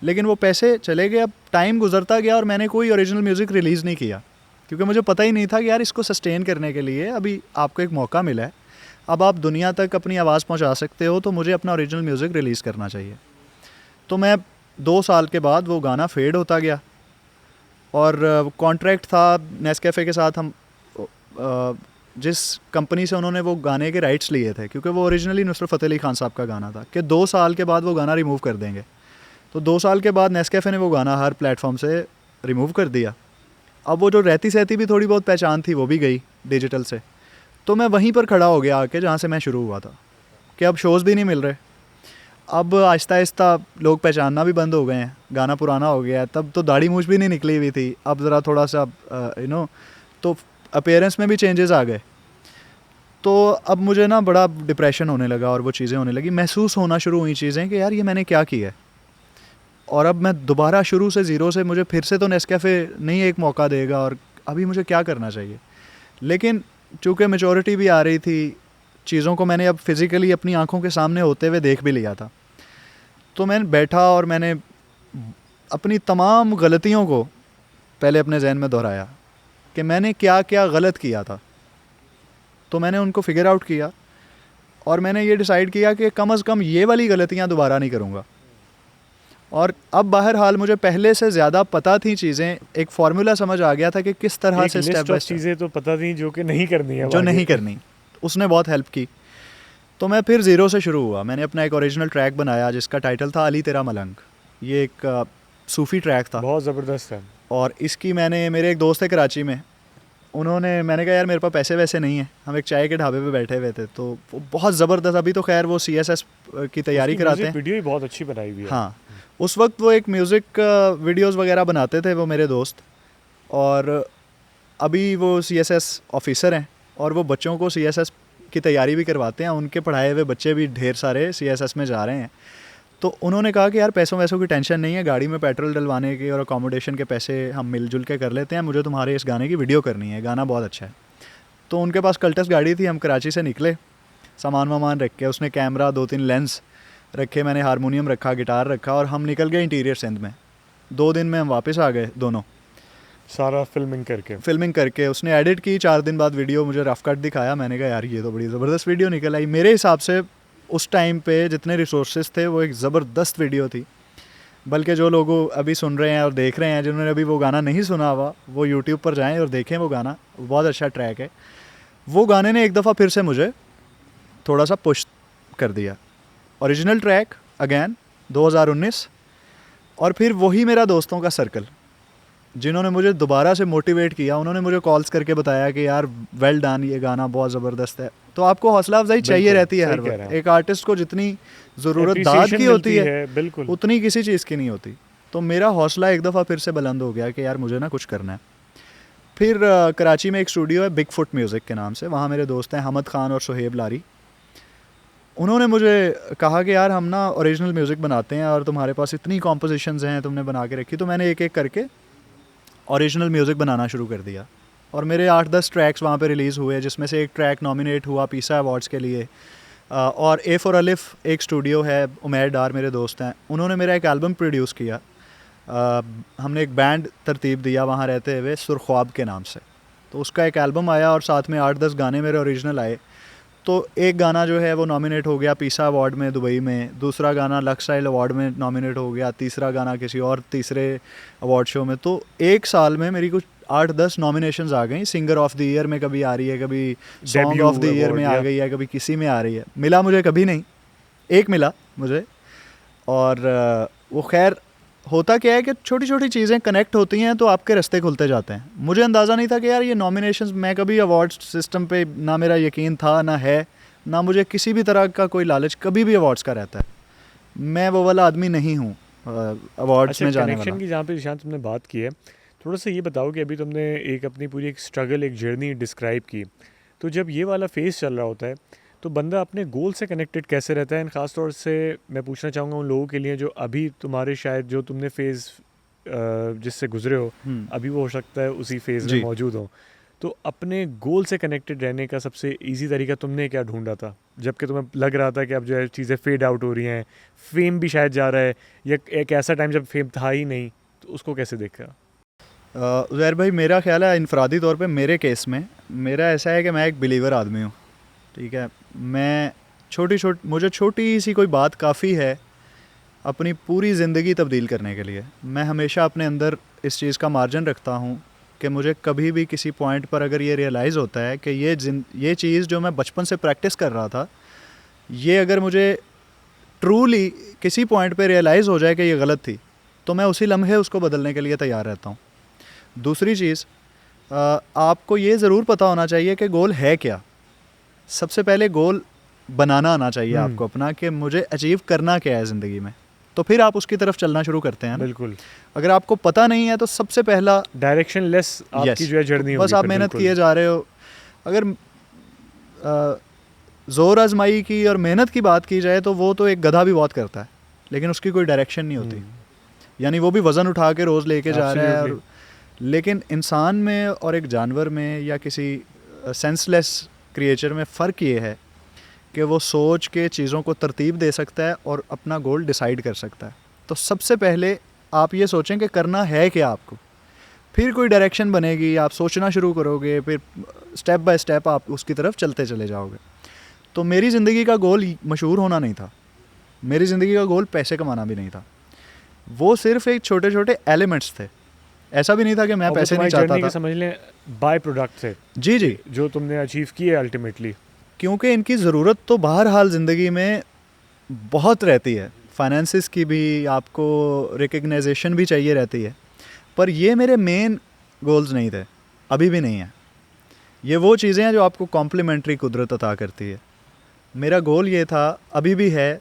Speaker 1: लेकिन वो पैसे चले गए, अब टाइम गुजरता गया और मैंने कोई ओरिजिनल म्यूज़िक रिलीज़ नहीं किया, क्योंकि मुझे पता ही नहीं था कि यार इसको सस्टेन करने के लिए अभी आपको एक मौका मिला है, अब आप दुनिया तक अपनी आवाज़ पहुंचा सकते हो, तो मुझे अपना ओरिजिनल म्यूज़िक रिलीज़ करना चाहिए। तो मैं 2 साल के बाद वो गाना फेड होता गया और कॉन्ट्रैक्ट था नेस्कैफ़े के साथ। हम जिस कंपनी से उन्होंने वो गाने के राइट्स लिए थे, क्योंकि वो ओरिजिनली नुसरत फ़तेह अली खान साहब का गाना था, कि 2 साल के बाद वो गाना रिमूव कर देंगे। तो 2 साल के बाद नेस्कैफ़े ने वो गाना हर प्लेटफॉर्म से रिमूव कर दिया। अब वो जो रहती सहती भी थोड़ी बहुत पहचान थी वो भी गई डिजिटल से। तो मैं वहीं पर खड़ा हो गया आके जहाँ से मैं शुरू हुआ था, कि अब शोज़ भी नहीं मिल रहे। अब आहिस्ता आहिस्ता लोग पहचानना भी बंद हो गए हैं, गाना पुराना हो गया है। तब तो दाढ़ी मूछ भी नहीं निकली हुई थी, अब ज़रा थोड़ा सा तो अपीयरेंस में भी चेंजेस आ गए। तो अब मुझे ना बड़ा डिप्रेशन होने लगा और वो चीज़ें होने लगी, महसूस होना शुरू हुई चीज़ें कि यार ये मैंने क्या किया है। और अब मैं दोबारा शुरू से ज़ीरो से, मुझे फिर से तो नेस्कैफ़े नहीं एक मौका देगा, और अभी मुझे क्या करना चाहिए। लेकिन चूँकि मैच्योरिटी भी आ रही थी, चीज़ों को मैंने अब फिज़िकली अपनी आंखों के सामने होते हुए देख भी लिया था, तो मैं बैठा और मैंने अपनी तमाम गलतियों को पहले अपने जहन में दोहराया कि मैंने क्या क्या गलत किया था। तो मैंने उनको फिगर आउट किया और मैंने ये डिसाइड किया कि कम से कम ये वाली गलतियाँ दोबारा नहीं करूँगा। और अब बाहर हाल मुझे पहले से ज़्यादा पता थी चीज़ें, एक फार्मूला समझ आ गया था कि किस तरह
Speaker 3: एक
Speaker 1: से
Speaker 3: list
Speaker 1: step by
Speaker 3: of
Speaker 1: step
Speaker 3: चीज़ें तो पता थी जो कि नहीं करनी है,
Speaker 1: जो नहीं करनी, उसने बहुत हेल्प की। तो मैं फिर ज़ीरो से शुरू हुआ। मैंने अपना एक ओरिजिनल ट्रैक बनाया जिसका टाइटल था अली तेरा मलंग। ये एक सूफ़ी ट्रैक था
Speaker 3: बहुत ज़बरदस्त है।
Speaker 1: और इसकी मैंने, मेरे एक दोस्त है कराची में, मैंने कहा यार मेरे पास पैसे वैसे नहीं है, हम एक चाय के ढाबे पे बैठे हुए थे, तो वो बहुत ज़बरदस्त, अभी तो खैर वो CSS की तैयारी
Speaker 3: उसकी
Speaker 1: कराते
Speaker 3: म्यूजिक
Speaker 1: हैं।
Speaker 3: वीडियो भी बहुत अच्छी बनाई हुई है।
Speaker 1: हाँ, उस वक्त वो एक म्यूज़िक वीडियोज़ वगैरह बनाते थे वो मेरे दोस्त, और अभी वो CSS ऑफिसर हैं और वो बच्चों को CSS की तैयारी भी करवाते हैं। उनके पढ़ाए हुए बच्चे भी ढेर सारे CSS में जा रहे हैं। तो उन्होंने कहा कि यार पैसों वैसों की टेंशन नहीं है, गाड़ी में पेट्रोल डलवाने के और अकोमोडेशन के पैसे हम मिलजुल के कर लेते हैं, मुझे तुम्हारे इस गाने की वीडियो करनी है, गाना बहुत अच्छा है। तो उनके पास कल्टस गाड़ी थी, हम कराची से निकले सामान वामान रख के, उसने कैमरा 2-3 लेंस रखे, मैंने हारमोनियम रखा, गिटार रखा, और हम निकल गए इंटीरियर सिंध में। 2 दिन में हम वापस आ गए दोनों,
Speaker 3: सारा फिल्मिंग करके।
Speaker 1: उसने एडिट की, 4 दिन बाद वीडियो मुझे रफ कट दिखाया। मैंने कहा यार ये तो बड़ी ज़बरदस्त वीडियो निकल आई। मेरे हिसाब से उस टाइम पे जितने रिसोर्सेज थे वो एक ज़बरदस्त वीडियो थी। बल्कि जो लोग अभी सुन रहे हैं और देख रहे हैं, जिन्होंने अभी वो गाना नहीं सुना हुआ, वो यूट्यूब पर जाएं और देखें वो गाना, बहुत अच्छा ट्रैक है। वो गाने ने एक दफ़ा फिर से मुझे थोड़ा सा पुश कर दिया। ओरिजिनल ट्रैक अगेन 2019, और फिर वही मेरा दोस्तों का सर्कल जिन्होंने मुझे दोबारा से मोटिवेट किया। उन्होंने मुझे कॉल्स करके बताया कि यार वेल डन, ये गाना बहुत ज़बरदस्त है। तो आपको हौसला अफजाई चाहिए रहती है हर वक्त। एक आर्टिस्ट को जितनी ज़रूरत दाद की होती है
Speaker 3: बिल्कुल
Speaker 1: उतनी किसी चीज़ की नहीं होती। तो मेरा हौसला एक दफ़ा फिर से बुलंद हो गया कि यार मुझे ना कुछ करना है। फिर कराची में एक स्टूडियो है बिग फुट म्यूज़िक के नाम से, वहाँ मेरे दोस्त हैं हमद खान और सुहेब लारी। उन्होंने मुझे कहा कि यार हम ना ओरिजिनल म्यूज़िक बनाते हैं और तुम्हारे पास इतनी कॉम्पोजिशंस हैं तुमने बना के रखी। तो मैंने एक एक करके ओरिजिनल म्यूज़िक बनाना शुरू कर दिया और मेरे 8-10 ट्रैक्स वहाँ पे रिलीज़ हुए, जिसमें से एक ट्रैक नॉमिनेट हुआ पीसा अवार्ड्स के लिए। और ए फॉर अलिफ एक स्टूडियो है, उमैर डार मेरे दोस्त हैं, उन्होंने मेरा एक एल्बम प्रोड्यूस किया। हमने एक बैंड तरतीब दिया वहाँ रहते हुए, सुरख्वाब के नाम से। तो उसका एक एल्बम आया और साथ में 8-10 गाने मेरे ओरिजिनल आए। तो एक गाना जो है वो नॉमिनेट हो गया पीसा अवार्ड में दुबई में, दूसरा गाना लक्सस्टाइल अवार्ड में नॉमिनेट हो गया, तीसरा गाना किसी और तीसरे अवार्ड शो में। तो एक साल में मेरी कुछ 8-10 नॉमिनेशंस आ गई। सिंगर ऑफ द ईयर में कभी आ रही है, कभी सॉन्ग ऑफ द ईयर में आ गई है, कभी किसी में आ रही है। मिला मुझे कभी नहीं, एक मिला मुझे। और वो खैर होता क्या है कि छोटी छोटी चीज़ें कनेक्ट होती हैं तो आपके रास्ते खुलते जाते हैं। मुझे अंदाज़ा नहीं था कि यार ये नॉमिनेशंस, मैं कभी अवार्ड सिस्टम पे ना मेरा यकीन था ना है, ना मुझे किसी भी तरह का कोई लालच कभी भी अवार्ड्स का रहता है। मैं वो वाला आदमी नहीं हूँ अवार्ड्स में जाने वाला।
Speaker 3: कनेक्शन की जहाँ पे ईशान तुमने बात की है, थोड़ा सा ये बताओ कि अभी तुमने एक अपनी पूरी एक स्ट्रगल, एक जर्नी डिस्क्राइब की, तो जब ये वाला फेज़ चल रहा होता है तो बंदा अपने गोल से कनेक्टेड कैसे रहता है? एंड ख़ास तौर से मैं पूछना चाहूँगा उन लोगों के लिए जो अभी तुम्हारे शायद जो तुमने फेज़ जिससे गुजरे हो, अभी वो हो सकता है उसी फेज़ में
Speaker 1: जी।
Speaker 3: मौजूद हो। तो अपने गोल से कनेक्टेड रहने का सबसे ईज़ी तरीका तुमने क्या ढूँढा था? जबकि तुम्हें लग रहा था कि अब जो है चीज़ें फेड आउट हो रही हैं, फ़ेम भी शायद जा रहा है, या एक ऐसा टाइम जब फ़ेम था ही नहीं, तो उसको कैसे देखा?
Speaker 1: ज़ुहैर भाई, मेरा ख्याल है इनफरादी तौर पे मेरे केस में मेरा ऐसा है कि मैं एक बिलीवर आदमी हूँ, ठीक है। मैं मुझे छोटी सी कोई बात काफ़ी है अपनी पूरी ज़िंदगी तब्दील करने के लिए। मैं हमेशा अपने अंदर इस चीज़ का मार्जिन रखता हूँ कि मुझे कभी भी किसी पॉइंट पर अगर ये रियलाइज़ होता है कि ये चीज़ जो मैं बचपन से प्रैक्टिस कर रहा था, ये अगर मुझे ट्रूली किसी पॉइंट पे रियलाइज़ हो जाए कि ये गलत थी, तो मैं उसी लम्हे उसको बदलने के लिए तैयार रहता हूँ। दूसरी चीज़, आपको ये ज़रूर पता होना चाहिए कि गोल है क्या। सबसे पहले गोल बनाना आना चाहिए आपको अपना, कि मुझे अचीव करना क्या है ज़िंदगी में, तो फिर आप उसकी तरफ चलना शुरू करते हैं ना।
Speaker 3: बिल्कुल।
Speaker 1: अगर आपको पता नहीं है तो सबसे पहला
Speaker 3: डायरेक्शन लेस आपकी
Speaker 1: Yes,
Speaker 3: जो है जर्नी
Speaker 1: बस
Speaker 3: होगी
Speaker 1: आप
Speaker 3: फिर,
Speaker 1: मेहनत
Speaker 3: बिल्कुल।
Speaker 1: किए जा रहे हो। अगर ज़ोर आजमाई की और मेहनत की बात की जाए तो वो तो एक गधा भी बहुत करता है, लेकिन उसकी कोई डायरेक्शन नहीं होती। यानी वो भी वज़न उठा के रोज़ लेके जा रहा है और लेकिन इंसान में और एक जानवर में या किसी सेंसलेस क्रिएचर में फ़र्क ये है कि वो सोच के चीज़ों को तरतीब दे सकता है और अपना गोल डिसाइड कर सकता है। तो सबसे पहले आप ये सोचें कि करना है क्या आपको, फिर कोई डायरेक्शन बनेगी, आप सोचना शुरू करोगे, फिर स्टेप बाय स्टेप आप उसकी तरफ चलते चले जाओगे। तो मेरी ज़िंदगी का गोल मशहूर होना नहीं था, मेरी ज़िंदगी का गोल पैसे कमाना भी नहीं था। वो सिर्फ एक छोटे छोटे एलिमेंट्स थे। ऐसा भी नहीं था कि मैं पैसे नहीं चाहता था।
Speaker 3: समझ लें बाय प्रोडक्ट थे
Speaker 1: जी जी,
Speaker 3: जो तुमने अचीव किए अल्टीमेटली।
Speaker 1: क्योंकि इनकी ज़रूरत तो बहरहाल ज़िंदगी में बहुत रहती है, फाइनेंसिस की भी, आपको रिकग्नाइजेशन भी चाहिए रहती है, पर ये मेरे मेन गोल्स नहीं थे, अभी भी नहीं है। ये वो चीज़ें हैं जो आपको कॉम्प्लीमेंट्री कुदरत अता करती है। मेरा गोल ये था, अभी भी है।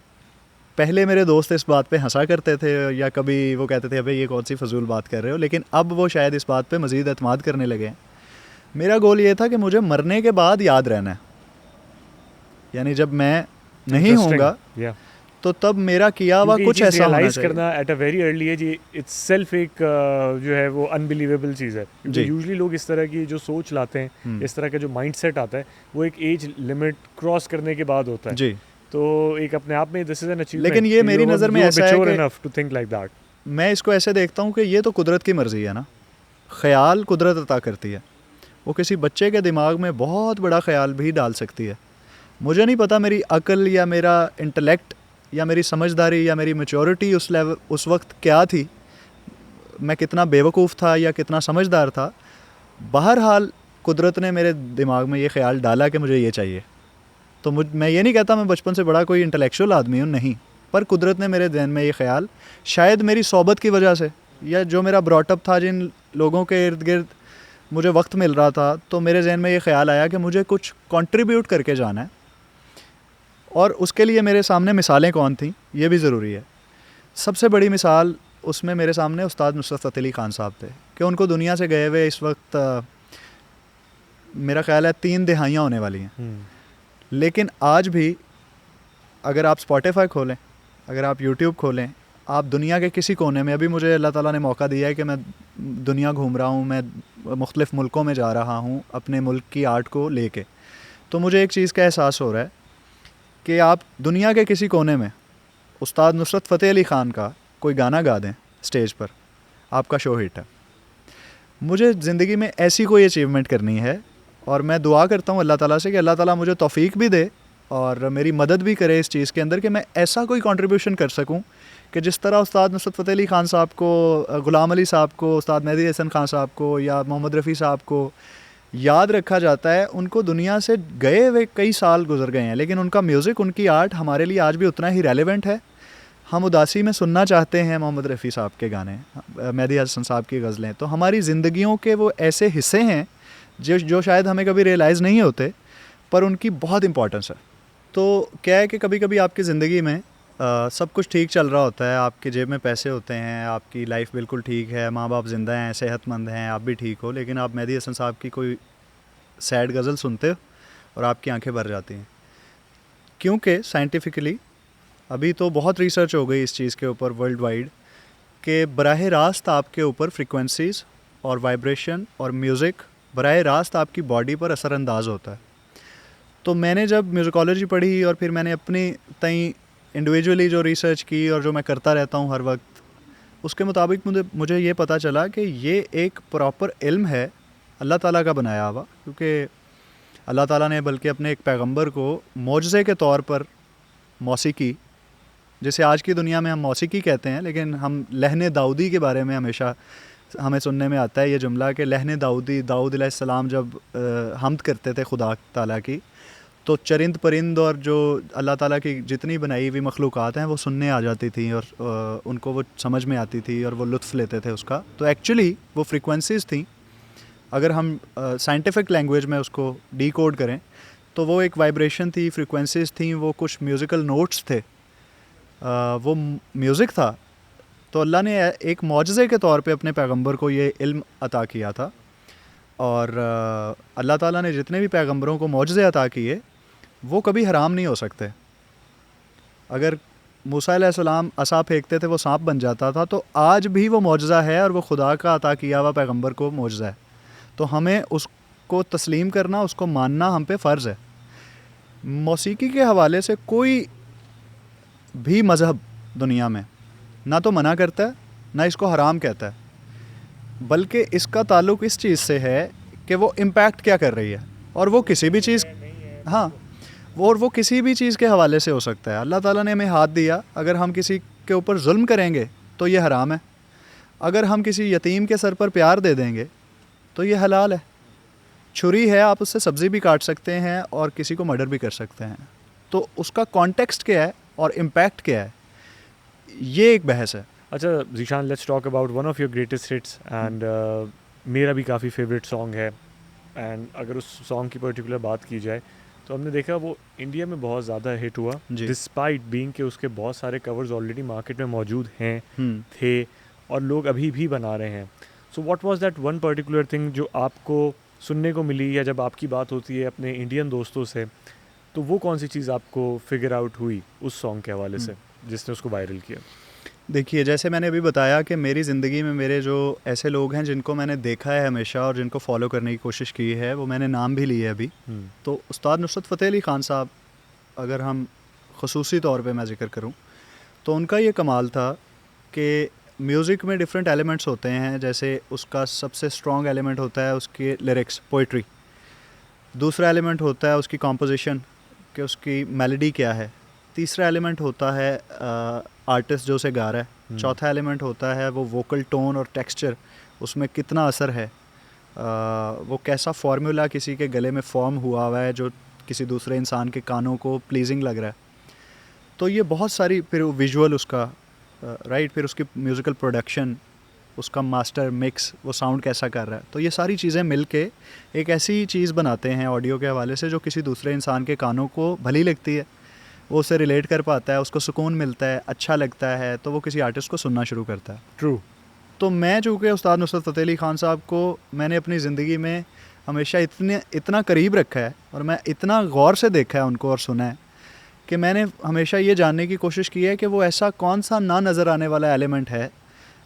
Speaker 1: पहले मेरे दोस्त इस बात पे हंसा करते थे या कभी वो कहते थे अबे ये कौन सी फजूल बात कर रहे हो, लेकिन अब वो शायद इस बात पे मज़ीद एतमाद करने लगे हैं। मेरा गोल ये था कि मुझे मरने के बाद याद रहना है, यानी जब मैं नहीं होऊंगा तो तब मेरा किया हुआ कुछ ऐसा होना
Speaker 3: रियलाइज
Speaker 1: चाहिए।
Speaker 3: करना at a very early age itself एक जो है वो अनबिलीवेबल चीज़ है, क्योंकि
Speaker 1: जी।
Speaker 3: यूजुअली लोग इस तरह की जो सोच लाते हैं, इस तरह का जो माइंडसेट आता है, वो एक एज लिमिट क्रॉस करने के बाद होता है।
Speaker 1: जी,
Speaker 3: तो एक अपने आप में दिस इज एन अचीवमेंट।
Speaker 1: लेकिन ये मेरी नज़र में ऐसा है कि
Speaker 3: enough to think like that.
Speaker 1: मैं इसको ऐसे देखता हूँ कि ये तो कुदरत की मर्ज़ी है ना, ख्याल कुदरत अता करती है। वो किसी बच्चे के दिमाग में बहुत बड़ा ख्याल भी डाल सकती है। मुझे नहीं पता मेरी अक्ल या मेरा इंटेलेक्ट या मेरी समझदारी या मेरी मैच्योरिटी उस वक्त क्या थी, मैं कितना बेवकूफ़ था या कितना समझदार था। बहरहाल कुदरत ने मेरे दिमाग में ये ख्याल डाला कि मुझे ये चाहिए। तो मैं ये नहीं कहता मैं बचपन से बड़ा कोई इंटेलेक्चुअल आदमी हूँ, नहीं, पर कुदरत ने मेरे जहन में ये ख्याल, शायद मेरी सोबत की वजह से या जो मेरा ब्रॉटअप था, जिन लोगों के इर्द गिर्द मुझे वक्त मिल रहा था, तो मेरे जहन में ये ख्याल आया कि मुझे कुछ कंट्रीब्यूट करके जाना है। और उसके लिए मेरे सामने मिसालें कौन थीं, ये भी ज़रूरी है। सबसे बड़ी मिसाल उसमें मेरे सामने उस्ताद नुसरत फ़तेह अली ख़ान साहब थे, कि उनको दुनिया से गए हुए इस वक्त मेरा ख्याल है 3 दिहाइयाँ होने वाली हैं। लेकिन आज भी अगर आप स्पॉटिफाई खोलें, अगर आप यूट्यूब खोलें, आप दुनिया के किसी कोने में, अभी मुझे अल्लाह ताला ने मौका दिया है कि मैं दुनिया घूम रहा हूँ, मैं मुख्तलिफ़ मुल्कों में जा रहा हूँ अपने मुल्क की आर्ट को लेके, तो मुझे एक चीज़ का एहसास हो रहा है कि आप दुनिया के किसी कोने में उस्ताद नुसरत फ़तेह अली ख़ान का कोई गाना गा दें स्टेज पर, आपका शो हिट है। मुझे ज़िंदगी में ऐसी कोई अचीवमेंट करनी है, और मैं दुआ करता हूँ अल्लाह ताला से कि अल्लाह ताला मुझे तौफ़ीक भी दे और मेरी मदद भी करे इस चीज़ के अंदर, कि मैं ऐसा कोई कंट्रीब्यूशन कर सकूँ कि जिस तरह उस्ताद नुसरत फ़तेह अली ख़ान साहब को, ग़ुलाम अली साहब को, उस्ताद मेहदी हसन ख़ान साहब को या मोहम्मद रफ़ी साहब को याद रखा जाता है। उनको दुनिया से गए हुए कई साल गुजर गए हैं, लेकिन उनका म्यूज़िक, उनकी आर्ट हमारे लिए आज भी उतना ही रेलेवेंट है। हम उदासी में सुनना चाहते हैं मोहम्मद रफ़ी साहब के गाने, मेहदी हसन साहब की गज़लें। तो हमारी ज़िंदगियों के वो ऐसे हिस्से हैं जो शायद हमें कभी रियलाइज़ नहीं होते, पर उनकी बहुत इंपॉर्टेंस है। तो क्या है कि कभी कभी आपकी ज़िंदगी में सब कुछ ठीक चल रहा होता है, आपकी जेब में पैसे होते हैं, आपकी लाइफ बिल्कुल ठीक है, माँ बाप ज़िंदा हैं, सेहतमंद हैं, आप भी ठीक हो, लेकिन आप मेहदी हसन साहब की कोई सैड गज़ल सुनते हो और आपकी आंखें भर जाती हैं। क्योंकि साइंटिफिकली अभी तो बहुत रिसर्च हो गई इस चीज़ के ऊपर वर्ल्ड वाइड कि बराह रास्त आपके ऊपर फ्रीक्वेंसीज़ और वाइब्रेशन और म्यूज़िक बराह रास्त आपकी बॉडी पर असरअंदाज होता है। तो मैंने जब म्यूज़िकोलॉजी पढ़ी और फिर मैंने अपनी तई इंडिविजुअली जो रिसर्च की और जो मैं करता रहता हूँ हर वक्त, उसके मुताबिक मुझे ये पता चला कि ये एक प्रॉपर इल्म है अल्लाह ताला का बनाया हुआ, क्योंकि अल्लाह ताला ने बल्कि अपने एक पैगंबर को मौजज़े के तौर पर मौसीकी, जैसे आज की दुनिया में हम मौसीकी कहते हैं, लेकिन हम लहने दाऊदी के बारे में हमेशा हमें सुनने में आता है ये जुमला कि लहने दाऊदी, दाऊद अलैहिस्सलाम जब हम्द करते थे खुदा ताला की, तो चरिंद परिंद और जो अल्लाह ताला की जितनी बनाई हुई मखलूक़ात हैं वो सुनने आ जाती थी और उनको वो समझ में आती थी और वो लुत्फ़ लेते थे उसका। तो एक्चुअली वो फ्रीक्वेंसीज़ थी, अगर हम साइंटिफिक लैंग्वेज में उसको डीकोड करें तो वो एक वाइब्रेशन थी, फ्रीक्वेंसीज़ थी, वो कुछ म्यूज़िकल नोट्स थे, वो म्यूज़िक था। तो अल्लाह ने एक मौजज़े के तौर पे अपने पैगंबर को ये इल्म अता किया था। और अल्लाह ताला ने जितने भी पैगंबरों को मौजज़े अता किए वो कभी हराम नहीं हो सकते। अगर मूसा अलैहिस्सलाम असा फेंकते थे वो सांप बन जाता था, तो आज भी वो मौजज़ा है और वो खुदा का अता किया हुआ पैगंबर को मौजज़ा है। तो हमें उसको तस्लीम करना, उसको मानना हम पे फ़र्ज़ है। मौसीकी के हवाले से कोई भी मज़हब दुनिया में ना तो मना करता है ना इसको हराम कहता है, बल्कि इसका ताल्लुक़ इस चीज़ से है कि वो इम्पैक्ट क्या कर रही है। और वो किसी भी चीज़, हाँ, वो किसी भी चीज़ के हवाले से हो सकता है। अल्लाह ताला ने हमें हाथ दिया, अगर हम किसी के ऊपर जुल्म करेंगे तो ये हराम है, अगर हम किसी यतीम के सर पर प्यार दे देंगे तो ये हलाल है। छुरी है, आप उससे सब्ज़ी भी काट सकते हैं और किसी को मर्डर भी कर सकते हैं। तो उसका कॉन्टेक्स्ट क्या है और इम्पैक्ट क्या है, ये एक बहस है।
Speaker 3: अच्छा Zeeshan, let's talk about one of your greatest hits and मेरा भी काफ़ी फेवरेट सॉन्ग है। एंड अगर उस सॉन्ग की पर्टिकुलर बात की जाए तो हमने देखा वो इंडिया में बहुत ज़्यादा हिट हुआ, डिस्पाइट बीइंग कि उसके बहुत सारे कवर्स ऑलरेडी मार्केट में मौजूद हैं थे और लोग अभी भी बना रहे हैं। So what was that one particular thing जो आपको सुनने को मिली, या जब आपकी बात होती है अपने इंडियन दोस्तों से तो वो कौन सी चीज़ आपको फिगर आउट हुई उस सॉन्ग के हवाले से जिसने उसको वायरल किया?
Speaker 1: देखिए, जैसे मैंने अभी बताया कि मेरी ज़िंदगी में मेरे जो ऐसे लोग हैं जिनको मैंने देखा है हमेशा और जिनको फॉलो करने की कोशिश की है, वो मैंने नाम भी लिए अभी। तो उस्ताद नुसरत फ़तेह अली ख़ान साहब, अगर हम ख़ुसूसी तौर पे मैं ज़िक्र करूं, तो उनका ये कमाल था कि म्यूज़िक में डिफरेंट एलिमेंट्स होते हैं। जैसे उसका सबसे स्ट्रॉन्ग एलिमेंट होता है उसके लिरिक्स, पोइट्री। दूसरा एलिमेंट होता है उसकी कॉम्पोजिशन, कि उसकी मेलोडी क्या है। तीसरा एलिमेंट होता है आर्टिस्ट जो उसे गा रहा है। चौथा एलिमेंट होता है वो वोकल टोन और टेक्सचर, उसमें कितना असर है, वो कैसा फार्मूला किसी के गले में फॉर्म हुआ है जो किसी दूसरे इंसान के कानों को प्लीजिंग लग रहा है। तो ये बहुत सारी, फिर विजुअल उसका राइट, फिर उसकी म्यूज़िकल प्रोडक्शन, उसका मास्टर मिक्स, वो साउंड कैसा कर रहा है। तो ये सारी चीज़ें मिल के एक ऐसी चीज़ बनाते हैं ऑडियो के हवाले से जो किसी दूसरे इंसान के कानों को भली लगती है, वो उससे रिलेट कर पाता है, उसको सुकून मिलता है, अच्छा लगता है, तो वो किसी आर्टिस्ट को सुनना शुरू करता है।
Speaker 3: ट्रू।
Speaker 1: तो मैं चूँकि उस्ताद नुसरत फ़तेह अली ख़ान साहब को मैंने अपनी ज़िंदगी में हमेशा इतना करीब रखा है और मैं इतना गौर से देखा है उनको और सुना है कि मैंने हमेशा ये जानने की कोशिश की है कि वो ऐसा कौन सा ना नज़र आने वाला एलिमेंट है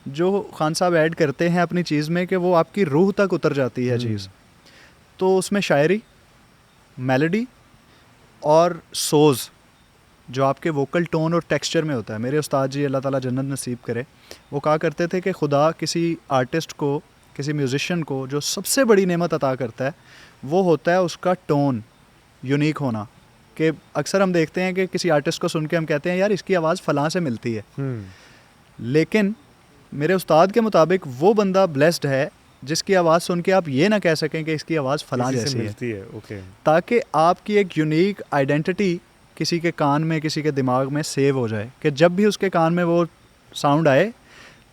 Speaker 1: जो ख़ान साहब ऐड करते हैं अपनी चीज़ में कि वो आपकी रूह तक उतर जाती है चीज़। तो उसमें शायरी, मेलोडी और सोज़ जो आपके वोकल टोन और टेक्सचर में होता है। मेरे उस्ताद जी, अल्लाह ताला जन्नत नसीब करे, वो कहा करते थे कि खुदा किसी आर्टिस्ट को, किसी म्यूज़िशियन को जो सबसे बड़ी नेमत अता करता है वो होता है उसका टोन यूनिक होना। कि अक्सर हम देखते हैं कि किसी आर्टिस्ट को सुन के हम कहते हैं यार इसकी आवाज़ फ़लाँ से मिलती है, लेकिन मेरे उस्ताद के मुताबिक वो बंदा ब्लेस्ड है जिसकी आवाज़ सुन के आप ये ना कह सकें कि इसकी आवाज़ फ़लाँ जैसी है।
Speaker 3: ओके।
Speaker 1: ताकि आपकी एक यूनिक आइडेंटिटी किसी के कान में, किसी के दिमाग में सेव हो जाए कि जब भी उसके कान में वो साउंड आए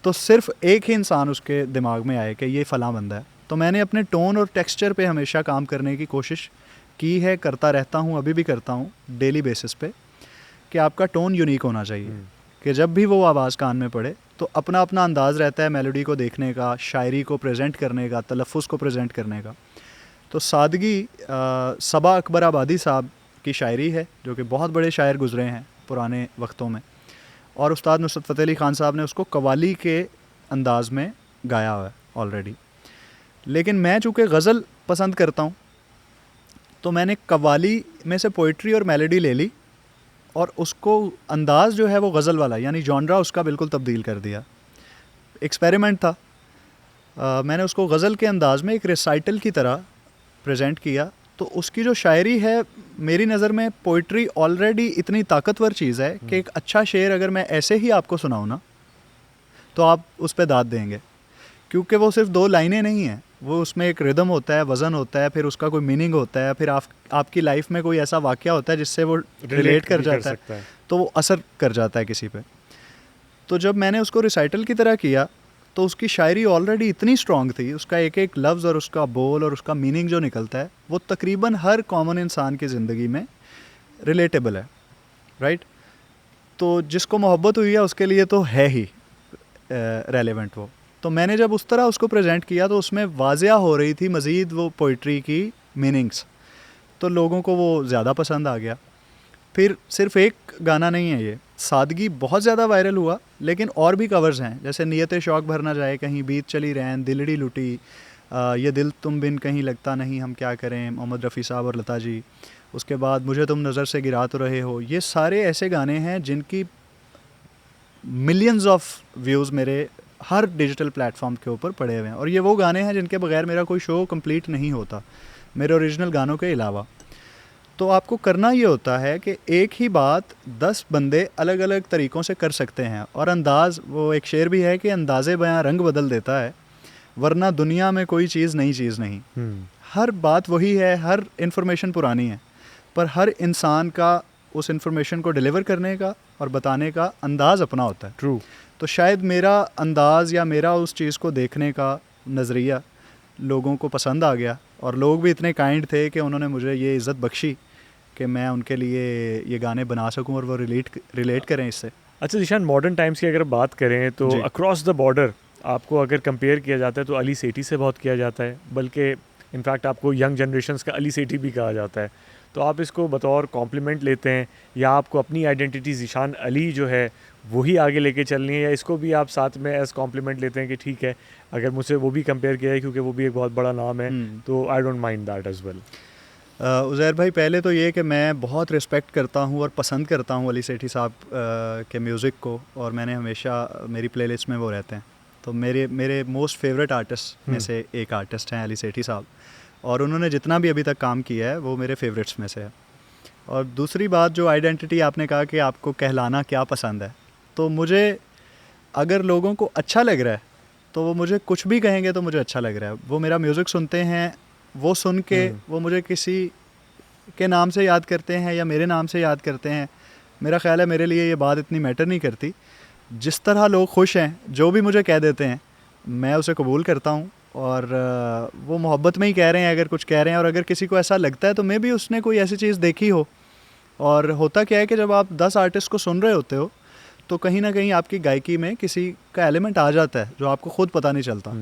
Speaker 1: तो सिर्फ एक ही इंसान उसके दिमाग में आए कि ये फ़लाँ बंदा है। तो मैंने अपने टोन और टेक्सचर पे हमेशा काम करने की कोशिश की है, करता रहता हूँ, अभी भी करता हूँ डेली बेसिस पे, कि आपका टोन यूनिक होना चाहिए कि जब भी वो आवाज़ कान में पड़े तो अपना अपना अंदाज़ रहता है मेलोडी को देखने का, शायरी को प्रेजेंट करने का, तलफ़्फ़ुज़ को प्रेजेंट करने का। तो सादगी, सबा अकबर आबादी साहब की शायरी है, जो कि बहुत बड़े शायर गुज़रे हैं पुराने वक्तों में, और उस्ताद नुसरत फ़तेह अली ख़ान साहब ने उसको कव्वाली के अंदाज़ में गाया हुआ है ऑलरेडी। लेकिन मैं चूँकि गज़ल पसंद करता हूँ, तो मैंने कव्वाली में से पोइट्री और मेलोडी ले ली और उसको अंदाज़ जो है वो गज़ल वाला, यानी जॉनरा उसका बिल्कुल तब्दील कर दिया। एक्सपेरिमेंट था। मैंने उसको गज़ल के अंदाज़ में एक रिसाइटल की तरह प्रेजेंट किया। तो उसकी जो शायरी है, मेरी नज़र में पोइट्री ऑलरेडी इतनी ताकतवर चीज़ है कि एक अच्छा शेर अगर मैं ऐसे ही आपको सुनाऊँ ना, तो आप उस पर दाद देंगे, क्योंकि वो सिर्फ 2 लाइनें नहीं हैं, वो उसमें एक रिदम होता है, वज़न होता है, फिर उसका कोई मीनिंग होता है, फिर आपकी लाइफ में कोई ऐसा वाक़या होता है जिससे वो रिलेट कर जाता है, तो वो असर कर जाता है किसी पे। तो जब मैंने उसको रिसाइटल की तरह किया, तो उसकी शायरी ऑलरेडी इतनी स्ट्रॉन्ग थी, उसका एक एक लफ्ज़ और उसका बोल और उसका मीनिंग जो निकलता है वो तकरीबन हर कॉमन इंसान की ज़िंदगी में रिलेटेबल है, राइट। तो जिसको मोहब्बत हुई है उसके लिए तो है ही रेलेवेंट वो। तो मैंने जब उस तरह उसको प्रेजेंट किया तो उसमें वाज़िया हो रही थी मज़ीद वो पोइट्री की मीनिंग्स, तो लोगों को वो ज़्यादा पसंद आ गया। फिर सिर्फ एक गाना नहीं है ये, सादगी बहुत ज़्यादा वायरल हुआ, लेकिन और भी कवर्स हैं, जैसे नियत शौक भर ना जाए, कहीं बीत चली रैन, दिलड़ी लुटी, ये दिल तुम बिन कहीं लगता नहीं, हम क्या करें, मोहम्मद रफ़ी साहब और लता जी। उसके बाद मुझे तुम नज़र से गिरा तो रहे हो। ये सारे ऐसे गाने हैं जिनकी मिलियंस ऑफ व्यूज़ मेरे हर डिजिटल प्लेटफॉर्म के ऊपर पड़े हुए हैं, और ये वो गाने हैं जिनके बगैर मेरा कोई शो कंप्लीट नहीं होता, मेरे ओरिजिनल गानों के अलावा। तो आपको करना ये होता है कि एक ही बात 10 बंदे अलग अलग तरीक़ों से कर सकते हैं, और अंदाज़, वो एक शेर भी है कि अंदाज़े बयां रंग बदल देता है, वरना दुनिया में कोई चीज़ नई चीज़ नहीं। हर बात वही है, हर इन्फॉर्मेशन पुरानी है, पर हर इंसान का उस इन्फॉर्मेशन को डिलीवर करने का और बताने का अंदाज़ अपना होता है।
Speaker 3: ट्रू।
Speaker 1: तो शायद मेरा अंदाज़ या मेरा उस चीज़ को देखने का नज़रिया लोगों को पसंद आ गया, और लोग भी इतने काइंड थे कि उन्होंने मुझे ये इज़्ज़त बख्शी कि मैं उनके लिए ये गाने बना सकूं और वो रिलेट करें इससे।
Speaker 3: अच्छा ज़ीशान, मॉडर्न टाइम्स की अगर बात करें तो अक्रॉस द बॉर्डर आपको अगर कंपेयर किया जाता है तो अली सेठी से बहुत किया जाता है, बल्कि इनफैक्ट आपको यंग जनरेशंस का अली सेठी भी कहा जाता है। तो आप इसको बतौर कॉम्प्लीमेंट लेते हैं, या आपको अपनी आइडेंटिटी ज़ीशान अली जो है वही आगे लेके चलनी है, या इसको भी आप साथ में एज कॉम्प्लीमेंट लेते हैं कि ठीक है अगर मुझसे वो भी कंपेयर किया है क्योंकि वो भी एक बहुत बड़ा नाम है, तो I don't mind that as well.
Speaker 1: Uzair भाई, पहले तो ये कि मैं बहुत रिस्पेक्ट करता हूँ और पसंद करता हूँ अली सेठी साहब के म्यूज़िक को, और मैंने हमेशा मेरी प्लेलिस्ट में वो रहते हैं। तो मेरे मोस्ट फेवरेट आर्टिस्ट में से एक आर्टिस्ट हैं अली सेठी साहब, और उन्होंने जितना भी अभी तक काम किया है वो मेरे फेवरेट्स में से है। और दूसरी बात, जो आइडेंटिटी आपने कहा कि आपको कहलाना क्या पसंद है, तो मुझे अगर लोगों को अच्छा लग रहा है तो वो मुझे कुछ भी कहेंगे तो मुझे अच्छा लग रहा है। वो मेरा म्यूज़िक सुनते हैं, वो सुन के वो मुझे किसी के नाम से याद करते हैं या मेरे नाम से याद करते हैं, मेरा ख़्याल है मेरे लिए ये बात इतनी मैटर नहीं करती। जिस तरह लोग खुश हैं, जो भी मुझे कह देते हैं, मैं उसे कबूल करता हूँ, और वो मोहब्बत में ही कह रहे हैं अगर कुछ कह रहे हैं, और अगर किसी को ऐसा लगता है तो मे भी उसने कोई ऐसी चीज़ देखी हो। और होता क्या है कि जब आप 10 आर्टिस्ट को सुन रहे होते हो तो कहीं ना कहीं आपकी गायकी में किसी का एलिमेंट आ जाता है जो आपको ख़ुद पता नहीं चलता।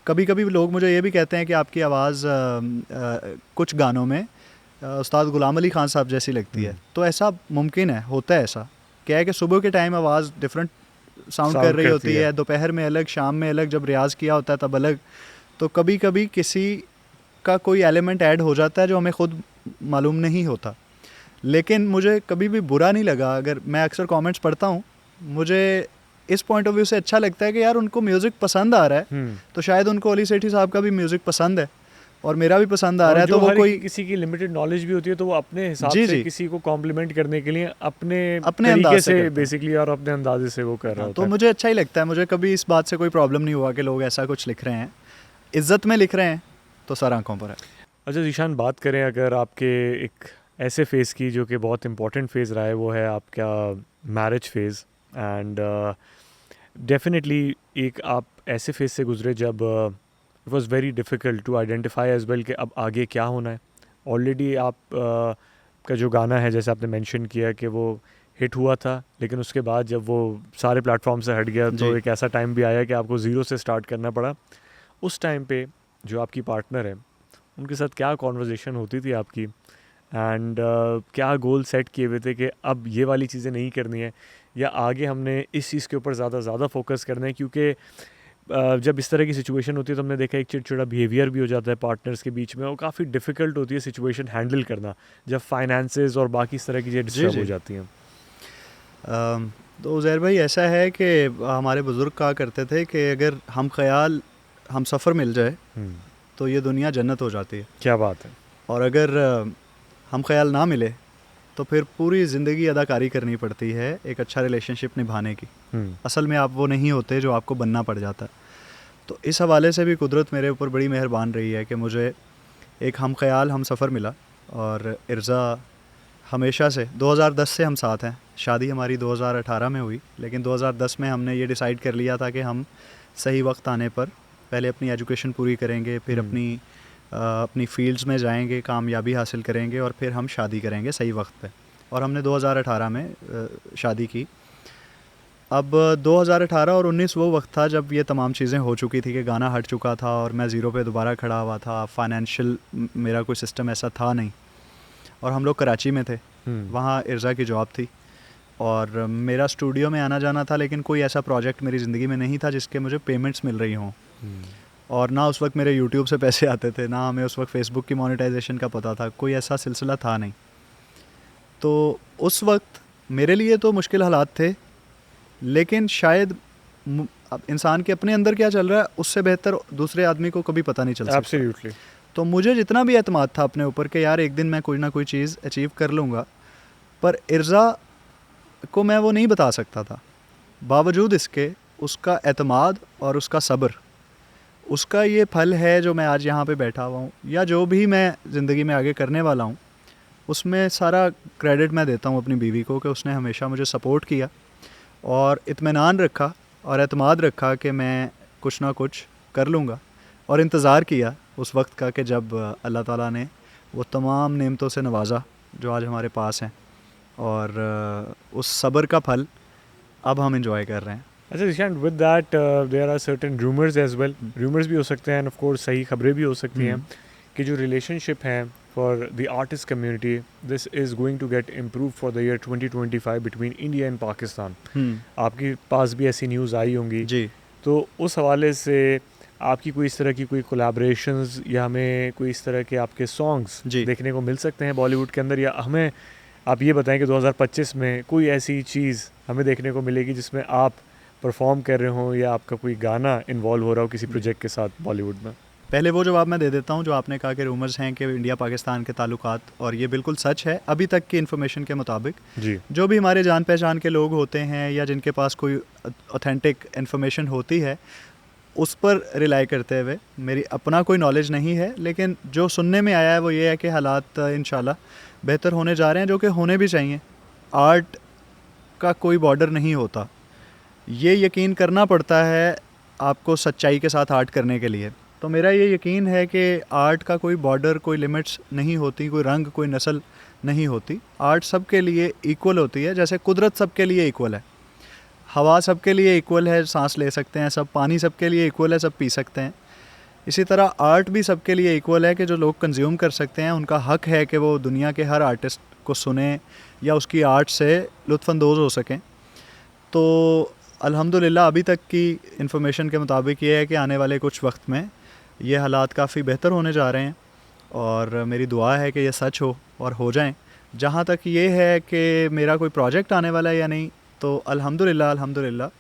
Speaker 1: कभी कभी लोग मुझे ये भी कहते हैं कि आपकी आवाज़ कुछ गानों में उस्ताद ग़ुलाम अली ख़ान साहब जैसी लगती है। तो ऐसा मुमकिन है, होता है ऐसा। क्या है कि सुबह के टाइम आवाज़ डिफरेंट साउंड कर रही होती है, दोपहर में अलग, शाम में अलग, जब रियाज़ किया होता है तब अलग। तो कभी कभी किसी का कोई एलिमेंट ऐड हो जाता है जो हमें ख़ुद मालूम नहीं होता। लेकिन मुझे कभी भी बुरा नहीं लगा। अगर मैं अक्सर कमेंट्स पढ़ता हूँ, मुझे इस पॉइंट ऑफ व्यू से अच्छा लगता है कि यार उनको म्यूज़िक पसंद आ रहा है, तो शायद उनको अली सेठी साहब का भी म्यूज़िक पसंद है और मेरा भी पसंद आ रहा है। तो वो कोई
Speaker 3: किसी की लिमिटेड नॉलेज भी होती है तो वो अपने हिसाब से किसी को कॉम्प्लीमेंट करने के लिए अपने
Speaker 1: अंदाज
Speaker 3: से बेसिकली और अपने अंदाजे से वो कर रहा होता
Speaker 1: है। तो मुझे अच्छा ही लगता है। मुझे कभी इस बात से कोई प्रॉब्लम नहीं हुआ कि लोग ऐसा कुछ लिख रहे हैं, इज़्ज़त में लिख रहे हैं तो सर आंखों पर है।
Speaker 3: अच्छा ज़ीशान, बात करें अगर आपके एक ऐसे फ़ेज़ की जो कि बहुत इंपॉर्टेंट फ़ेज़ रहा है, वो है आपका मैरिज फ़ेज़। एंड डेफिनेटली एक आप ऐसे फेज़ से गुजरे जब it was very difficult to identify as well कि अब आगे क्या होना है। ऑलरेडी आप का जो गाना है, जैसे आपने मेंशन किया कि वो हिट हुआ था, लेकिन उसके बाद जब वो सारे प्लेटफॉर्म से हट गया तो एक ऐसा टाइम भी आया कि आपको ज़ीरो से स्टार्ट करना पड़ा। उस टाइम पे जो आपकी पार्टनर है उनके साथ क्या कॉन्वर्जेसन होती थी आपकी, एंड क्या गोल सेट किए हुए थे कि अब ये वाली चीज़ें नहीं करनी है, या आगे हमने इस चीज़ के ऊपर ज़्यादा फोकस करना है? क्योंकि जब इस तरह की सिचुएशन होती है तो हमने देखा एक चिड़चिड़ा बिहेवियर भी हो जाता है पार्टनर्स के बीच में, और काफ़ी डिफ़िकल्ट होती है सिचुएशन हैंडल करना जब फाइनेंसेस और बाकी इस तरह की चीज़ें डिस्टर्ब हो
Speaker 1: जी।
Speaker 3: जाती हैं।
Speaker 1: तो उज़ैर भाई ऐसा है कि हमारे बुज़ुर्ग कहा करते थे कि अगर हम ख्याल हम सफ़र मिल जाए तो ये दुनिया जन्नत हो जाती है,
Speaker 3: क्या बात है।
Speaker 1: और अगर हम ख्याल ना मिले तो फिर पूरी ज़िंदगी अदाकारी करनी पड़ती है एक अच्छा रिलेशनशिप निभाने की। असल में आप वो नहीं होते जो आपको बनना पड़ जाता है। तो इस हवाले से भी कुदरत मेरे ऊपर बड़ी मेहरबान रही है कि मुझे एक हम ख्याल हम सफ़र मिला। और इर्ज़ा हमेशा से 2010 से हम साथ हैं। शादी हमारी 2018 में हुई, लेकिन 2010 में हमने ये डिसाइड कर लिया था कि हम सही वक्त आने पर पहले अपनी एजुकेशन पूरी करेंगे, फिर अपनी फील्ड्स में जाएंगे, कामयाबी हासिल करेंगे, और फिर हम शादी करेंगे सही वक्त पे। और हमने 2018 में शादी की। अब 2018 और 19 वो वक्त था जब ये तमाम चीज़ें हो चुकी थी कि गाना हट चुका था और मैं ज़ीरो पे दोबारा खड़ा हुआ था। फाइनेंशियल मेरा कोई सिस्टम ऐसा था नहीं, और हम लोग कराची में थे। वहाँ इर्ज़ा की जॉब थी और मेरा स्टूडियो में आना जाना था, लेकिन कोई ऐसा प्रोजेक्ट मेरी ज़िंदगी में नहीं था जिसके मुझे पेमेंट्स मिल रही हों। और ना उस वक्त मेरे यूट्यूब से पैसे आते थे, ना हमें उस वक्त फेसबुक की मोनेटाइजेशन का पता था, कोई ऐसा सिलसिला था नहीं। तो उस वक्त मेरे लिए तो मुश्किल हालात थे, लेकिन शायद अब इंसान के अपने अंदर क्या चल रहा है उससे बेहतर दूसरे आदमी को कभी पता नहीं चल सकता।
Speaker 3: एब्सोल्युटली।
Speaker 1: तो मुझे जितना भी एतमाद था अपने ऊपर कि यार एक दिन मैं कोई ना कोई चीज़ अचीव कर लूँगा, पर इर्ज़ा को मैं वो नहीं बता सकता था। बावजूद इसके उसका एतमाद और उसका सब्र, उसका ये फल है जो मैं आज यहाँ पे बैठा हुआ हूँ, या जो भी मैं ज़िंदगी में आगे करने वाला हूँ। उसमें सारा क्रेडिट मैं देता हूँ अपनी बीवी को कि उसने हमेशा मुझे सपोर्ट किया और इत्मीनान रखा और एतमाद रखा कि मैं कुछ ना कुछ कर लूँगा, और इंतज़ार किया उस वक्त का कि जब अल्लाह ताला ने वो तमाम नेमतों से नवाजा जो आज हमारे पास हैं, और उस सब्र का फल अब हम इंजॉय कर रहे हैं।
Speaker 3: अच्छा Zeeshan, with that there are certain rumours as well. Rumours भी हो सकते हैं, एंड ऑफ कोर्स सही खबरें भी हो सकती हैं कि जो रिलेशनशिप है for the artist community, this is going to get improve for the year 2025 between India and Pakistan. आपके पास भी ऐसी न्यूज़ आई होंगी
Speaker 1: जी।
Speaker 3: तो उस हवाले से आपकी कोई इस तरह की कोई कोलैबोरेशंस या हमें कोई इस तरह के आपके सॉन्ग्स देखने को मिल सकते हैं बॉलीवुड के अंदर, या हमें आप ये बताएं कि 2025 में कोई ऐसी चीज़ हमें देखने को मिलेगी जिसमें आप परफॉर्म कर रहे हो या आपका कोई गाना इन्वॉल्व हो रहा हो किसी प्रोजेक्ट के साथ बॉलीवुड में?
Speaker 1: पहले वो जवाब मैं दे देता हूँ जो आपने कहा कि रूमर्स हैं कि इंडिया पाकिस्तान के ताल्लुकात, और ये बिल्कुल सच है। अभी तक की इन्फॉर्मेशन के मुताबिक
Speaker 3: जी,
Speaker 1: जो भी हमारे जान पहचान के लोग होते हैं या जिनके पास कोई ऑथेंटिक इन्फॉर्मेशन होती है उस पर रिलाई करते हुए, मेरी अपना कोई नॉलेज नहीं है, लेकिन जो सुनने में आया है वो ये है कि हालात इंशाल्लाह बेहतर होने जा रहे हैं, जो कि होने भी चाहिए। आर्ट का कोई बॉर्डर नहीं होता, ये यकीन करना पड़ता है आपको सच्चाई के साथ आर्ट करने के लिए। तो मेरा ये यकीन है कि आर्ट का कोई बॉर्डर, कोई लिमिट्स नहीं होती, कोई रंग, कोई नस्ल नहीं होती। आर्ट सबके लिए इक्वल होती है, जैसे कुदरत सबके लिए इक्वल है, हवा सबके लिए इक्वल है, सांस ले सकते हैं सब, पानी सबके लिए इक्वल है, सब पी सकते हैं। इसी तरह आर्ट भी सबके लिए इक्वल है कि जो लोग कंज्यूम कर सकते हैं उनका हक है कि वो दुनिया के हर आर्टिस्ट को सुने या उसकी आर्ट से लुत्फ़अंदोज़ हो सकें। तो अल्हम्दुलिल्लाह अभी तक की इन्फॉर्मेशन के मुताबिक ये है कि आने वाले कुछ वक्त में ये हालात काफ़ी बेहतर होने जा रहे हैं, और मेरी दुआ है कि ये सच हो और हो जाएं। जहाँ तक ये है कि मेरा कोई प्रोजेक्ट आने वाला है या नहीं, तो अल्हम्दुलिल्लाह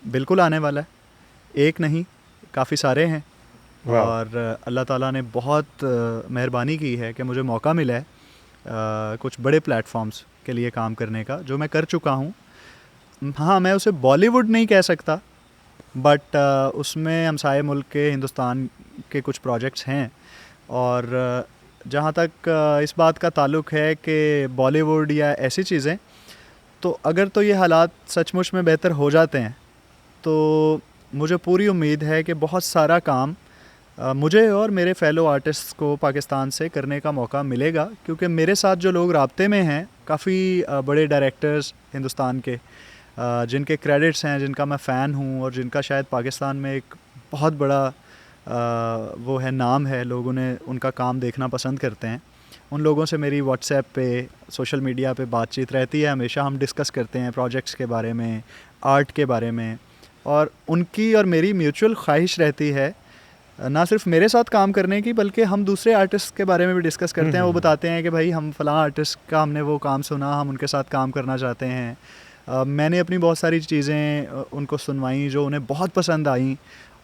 Speaker 1: बिल्कुल आने वाला है। एक नहीं, काफ़ी सारे हैं, और अल्लाह ताला ने बहुत मेहरबानी की है कि मुझे मौका मिला है कुछ बड़े प्लेटफॉर्म्स के लिए काम करने का, जो मैं कर चुका हूँ। हाँ, मैं उसे बॉलीवुड नहीं कह सकता, बट उसमें हमसाये मुल्क के हिंदुस्तान के कुछ प्रोजेक्ट्स हैं। और जहाँ तक इस बात का ताल्लुक़ है कि बॉलीवुड या ऐसी चीज़ें, तो अगर तो ये हालात सचमुच में बेहतर हो जाते हैं तो मुझे पूरी उम्मीद है कि बहुत सारा काम मुझे और मेरे फ़ेलो आर्टिस्ट्स को पाकिस्तान से करने का मौका मिलेगा, क्योंकि मेरे साथ जो लोग राब्ते में हैं काफ़ी बड़े डायरेक्टर्स हिंदुस्तान के, जिनके क्रेडिट्स हैं, जिनका मैं फ़ैन हूँ और जिनका शायद पाकिस्तान में एक बहुत बड़ा वो है, नाम है, लोग उन्हें उनका काम देखना पसंद करते हैं। उन लोगों से मेरी व्हाट्सएप पे, सोशल मीडिया पे बातचीत रहती है हमेशा। हम डिस्कस करते हैं प्रोजेक्ट्स के बारे में, आर्ट के बारे में, और उनकी और मेरी म्यूचुअल ख्वाहिश रहती है ना सिर्फ मेरे साथ काम करने की, बल्कि हम दूसरे आर्टिस्ट के बारे में भी डिस्कस करते हैं। वो बताते हैं कि भाई हम फ़लाँ आर्टिस्ट का हमने वो काम सुना, हम उनके साथ काम करना चाहते हैं। मैंने अपनी बहुत सारी चीज़ें उनको सुनवाई जो उन्हें बहुत पसंद आई,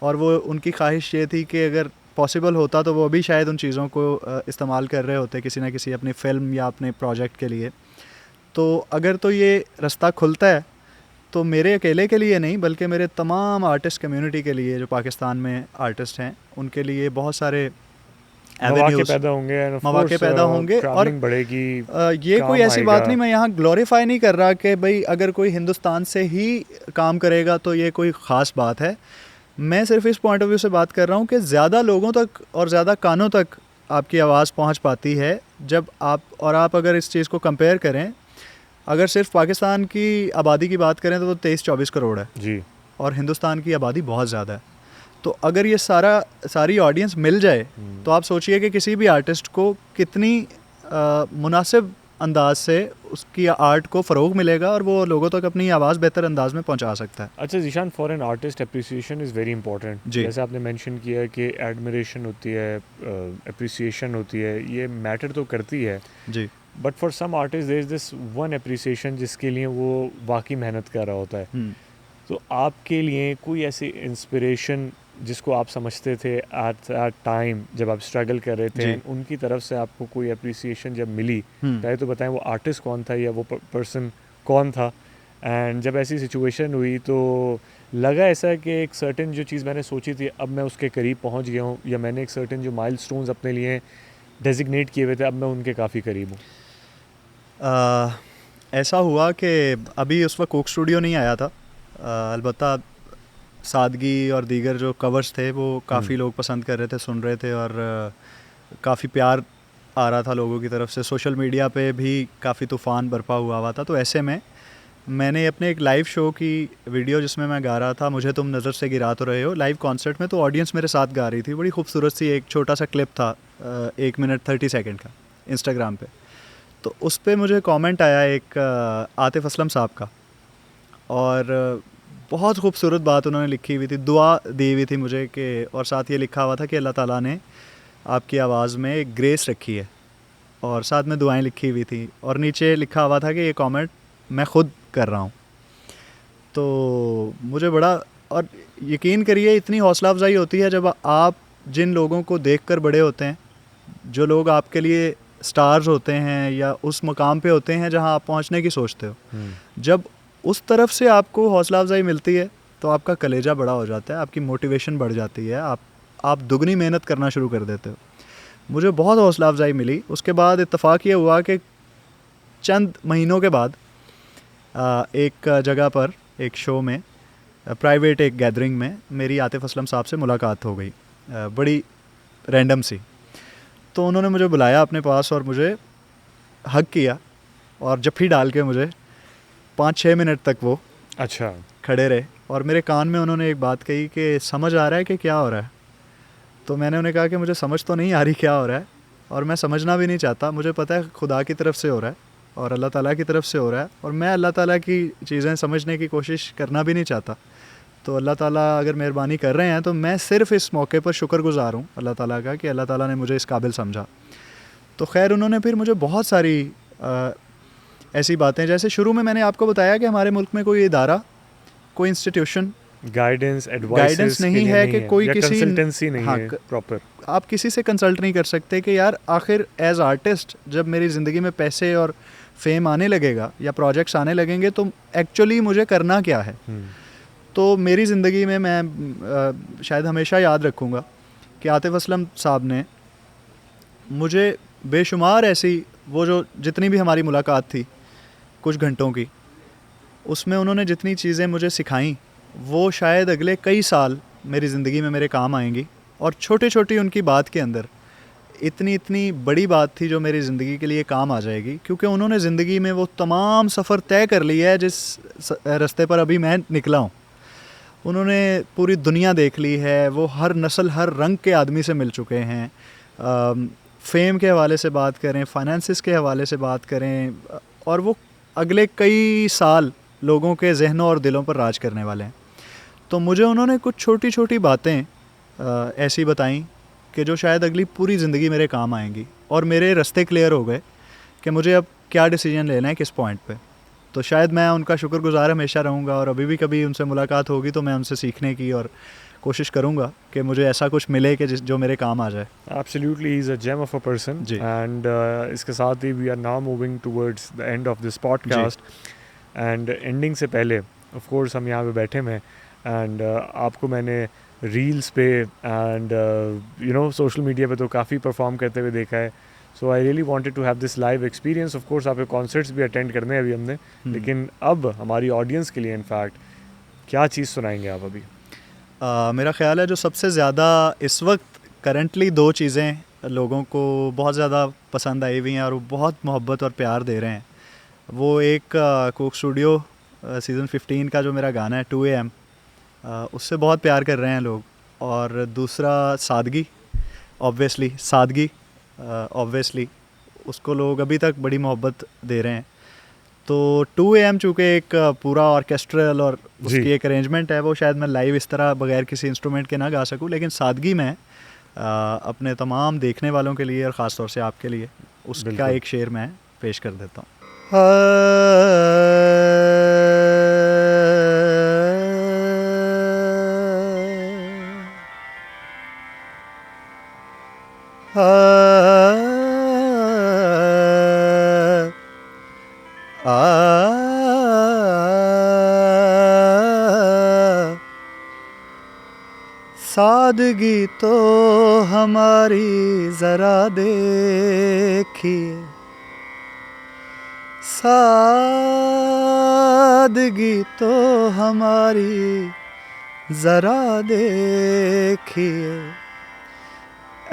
Speaker 1: और वो उनकी ख्वाहिश ये थी कि अगर पॉसिबल होता तो वो भी शायद उन चीज़ों को इस्तेमाल कर रहे होते किसी ना किसी अपनी फ़िल्म या अपने प्रोजेक्ट के लिए। तो अगर तो ये रास्ता खुलता है तो मेरे अकेले के लिए नहीं, बल्कि मेरे तमाम आर्टिस्ट कम्युनिटी के लिए जो पाकिस्तान में आर्टिस्ट हैं उनके लिए बहुत सारे
Speaker 3: मौके पैदा होंगे, and of
Speaker 1: मौके
Speaker 3: course,
Speaker 1: पैदा होंगे। और
Speaker 3: travelling बढ़ेगी,
Speaker 1: ये
Speaker 3: काम
Speaker 1: कोई ऐसी
Speaker 3: आएगा।
Speaker 1: बात नहीं, मैं यहाँ ग्लोरीफाई नहीं कर रहा कि भाई अगर कोई हिंदुस्तान से ही काम करेगा तो ये कोई ख़ास बात है। मैं सिर्फ इस पॉइंट ऑफ व्यू से बात कर रहा हूँ कि ज़्यादा लोगों तक और ज़्यादा कानों तक आपकी आवाज़ पहुँच पाती है जब आप अगर इस चीज़ को कंपेयर करें, अगर सिर्फ पाकिस्तान की आबादी की बात करें तो वो 23-24 करोड़ है
Speaker 3: जी,
Speaker 1: और हिंदुस्तान की आबादी बहुत ज़्यादा है। तो अगर ये सारी ऑडियंस मिल जाए तो आप सोचिए कि किसी भी आर्टिस्ट को कितनी मुनासिब अंदाज से उसकी आर्ट को फ़रोग मिलेगा और वो लोगों तक अपनी आवाज़ बेहतर अंदाज में पहुंचा सकता है।
Speaker 3: अच्छा Zeeshan, for an artist appreciation is very important.
Speaker 1: जी।
Speaker 3: जैसे आपने मेंशन किया कि एडमिरेशन होती है, अप्रिसिएशन होती है, ये मैटर तो करती है,
Speaker 1: जी
Speaker 3: but for some artist there is this one appreciation जिसके लिए वो वाकई मेहनत कर रहा होता है। तो आपके लिए कोई ऐसी इंस्पिरेशन जिसको आप समझते थे एट टाइम जब आप स्ट्रगल कर रहे थे,
Speaker 1: जी।
Speaker 3: उनकी तरफ से आपको कोई अप्रिसिएशन जब मिली, पहले तो बताएं वो आर्टिस्ट कौन था या वो पर्सन कौन था, एंड जब ऐसी सिचुएशन हुई तो लगा ऐसा कि एक सर्टेन जो चीज़ मैंने सोची थी अब मैं उसके करीब पहुंच गया हूँ, या मैंने एक सर्टेन जो माइलस्टोन्स अपने लिए डेजिग्नेट किए हुए थे अब मैं उनके काफ़ी करीब हूँ?
Speaker 1: ऐसा हुआ कि अभी उस वक्त कोक स्टूडियो नहीं आया था, अलबत्ता सादगी और दीगर जो कवर्स थे वो काफ़ी लोग पसंद कर रहे थे, सुन रहे थे, और काफ़ी प्यार आ रहा था लोगों की तरफ से। सोशल मीडिया पे भी काफ़ी तूफ़ान बरपा हुआ था। तो ऐसे में मैंने अपने एक लाइव शो की वीडियो जिसमें मैं गा रहा था मुझे तुम नज़र से गिरा तो रहे हो, लाइव कॉन्सर्ट में, तो ऑडियंस मेरे साथ गा रही थी। बड़ी खूबसूरत सी एक छोटा सा क्लिप था 1 मिनट 30 सेकंड का इंस्टाग्राम पे। तो उस पर मुझे कमेंट आया एक आतिफ़ असलम साहब का, और बहुत खूबसूरत बात उन्होंने लिखी हुई थी, दुआ दी हुई थी मुझे कि, और साथ ये लिखा हुआ था कि अल्लाह ताला ने आपकी आवाज़ में एक ग्रेस रखी है, और साथ में दुआएं लिखी हुई थी, और नीचे लिखा हुआ था कि ये कमेंट मैं ख़ुद कर रहा हूँ। तो मुझे बड़ा, और यकीन करिए इतनी हौसला अफजाई होती है जब आप जिन लोगों को देखकर बड़े होते हैं, जो लोग आपके लिए स्टार्स होते हैं या उस मकाम पे होते हैं जहां आप पहुंचने की सोचते हो, जब उस तरफ से आपको हौसला अफजाई मिलती है तो आपका कलेजा बड़ा हो जाता है, आपकी मोटिवेशन बढ़ जाती है, आप दुगनी मेहनत करना शुरू कर देते हो। मुझे बहुत हौसला अफजाई मिली। उसके बाद इत्तेफाक ये हुआ कि चंद महीनों के बाद एक जगह पर एक शो में, प्राइवेट एक गैदरिंग में, मेरी आतिफ़ असलम साहब से मुलाकात हो गई, बड़ी रैंडम सी। तो उन्होंने मुझे बुलाया अपने पास और मुझे हग किया और जफ्फी डाल के मुझे 5-6 मिनट तक वो
Speaker 3: अच्छा
Speaker 1: खड़े रहे, और मेरे कान में उन्होंने एक बात कही कि समझ आ रहा है कि क्या हो रहा है। तो मैंने उन्हें कहा कि मुझे समझ तो नहीं आ रही क्या हो रहा है, और मैं समझना भी नहीं चाहता। मुझे पता है खुदा की तरफ से हो रहा है और अल्लाह ताला की तरफ से हो रहा है, और मैं अल्लाह ताला की चीज़ें समझने की कोशिश करना भी नहीं चाहता। तो अल्लाह ताला अगर मेहरबानी कर रहे हैं तो मैं सिर्फ़ इस मौके पर शुक्रगुज़ार हूँ अल्लाह ताला का कि अल्लाह ताला ने मुझे इस काबिल समझा। तो खैर उन्होंने फिर मुझे बहुत सारी ऐसी बातें, जैसे शुरू में मैंने आपको बताया कि हमारे मुल्क में कोई इदारा, कोई इंस्टीट्यूशन, गाइडेंस नहीं है कि कोई किसी
Speaker 3: कंसल्टेंसी नहीं है प्रॉपर,
Speaker 1: आप किसी से कंसल्ट नहीं कर सकते कि यार आखिर एज आर्टिस्ट जब मेरी ज़िंदगी में पैसे और फेम आने लगेगा या प्रोजेक्ट्स आने लगेंगे तो एक्चुअली मुझे करना क्या है। तो मेरी ज़िंदगी में मैं शायद हमेशा याद रखूँगा कि आतिफ़ असलम साहब ने मुझे बेशुमार ऐसी, वो जो जितनी भी हमारी मुलाकात थी कुछ घंटों की, उसमें उन्होंने जितनी चीज़ें मुझे सिखाई वो शायद अगले कई साल मेरी ज़िंदगी में मेरे काम आएंगी। और छोटी छोटी उनकी बात के अंदर इतनी बड़ी बात थी जो मेरी ज़िंदगी के लिए काम आ जाएगी, क्योंकि उन्होंने ज़िंदगी में वो तमाम सफ़र तय कर लिया है जिस रास्ते पर अभी मैं निकला हूँ। उन्होंने पूरी दुनिया देख ली है, वो हर नस्ल हर रंग के आदमी से मिल चुके हैं, फेम के हवाले से बात करें, फाइनेंसिस के हवाले से बात करें, और वो अगले कई साल लोगों के जहनों और दिलों पर राज करने वाले हैं। तो मुझे उन्होंने कुछ छोटी छोटी बातें ऐसी बताई कि जो शायद अगली पूरी ज़िंदगी मेरे काम आएंगी, और मेरे रास्ते क्लियर हो गए कि मुझे अब क्या डिसीजन लेना है किस पॉइंट पे। तो शायद मैं उनका शुक्रगुजार हमेशा रहूँगा, और अभी भी कभी उनसे मुलाकात होगी तो मैं उनसे सीखने की और कोशिश करूँगा कि मुझे ऐसा कुछ मिले कि जो मेरे काम आ जाए।
Speaker 3: Absolutely, he's a gem of a person.
Speaker 1: Ji.
Speaker 3: And इसके साथ ही we are now moving towards the end of this podcast. And ending से पहले of course हम यहाँ पे बैठे हैं, and आपको मैंने रील्स पे एंड सोशल मीडिया पे तो काफ़ी परफॉर्म करते हुए देखा है. So I really wanted to have this live experience. Of course आपके कॉन्सर्ट्स भी अटेंड करने हैं अभी हमने, लेकिन अब हमारी ऑडियंस के लिए इनफैक्ट क्या चीज़ सुनाएंगे आप अभी?
Speaker 1: मेरा ख्याल है जो सबसे ज़्यादा इस वक्त करंटली 2 चीज़ें लोगों को बहुत ज़्यादा पसंद आई हुई हैं और वो बहुत मोहब्बत और प्यार दे रहे हैं. वो एक कोक स्टूडियो सीज़न 15 का जो मेरा गाना है 2 AM, उससे बहुत प्यार कर रहे हैं लोग. और दूसरा सादगी, ऑब्वियसली उसको लोग अभी तक बड़ी मोहब्बत दे रहे हैं. तो 2 AM चूँकि एक पूरा ऑर्केस्ट्रल और उसकी एक अरेंजमेंट है, वो शायद मैं लाइव इस तरह बगैर किसी इंस्ट्रूमेंट के ना गा सकूं, लेकिन सादगी में अपने तमाम देखने वालों के लिए और ख़ास तौर से आपके लिए उसका एक शेर मैं पेश कर देता हूँ. सादगी तो हमारी ज़रा देखिए, सादगी तो हमारी ज़रा देखिए,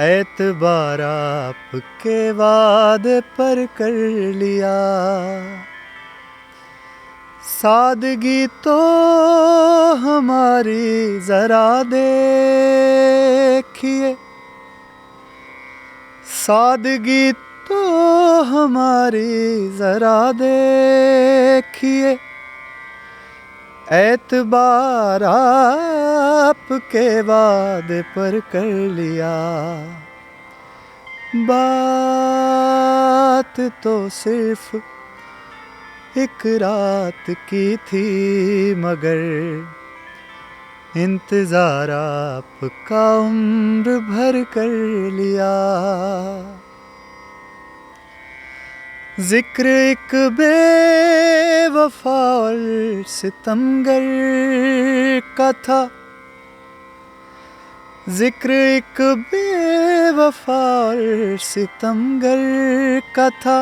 Speaker 1: एतबार आपके वादे पर कर लिया. सादगी तो हमारी ज़रा देखिए, सादगी तो हमारी ज़रा देखिए, एतबार आपके वादे पर कर लिया. बात तो सिर्फ एक रात की थी, मगर इंतज़ार आपका उम्र भर कर लिया. जिक्र एक बेवफा और सितमगर का था, जिक्र एक बेवफा और सितमगर का था.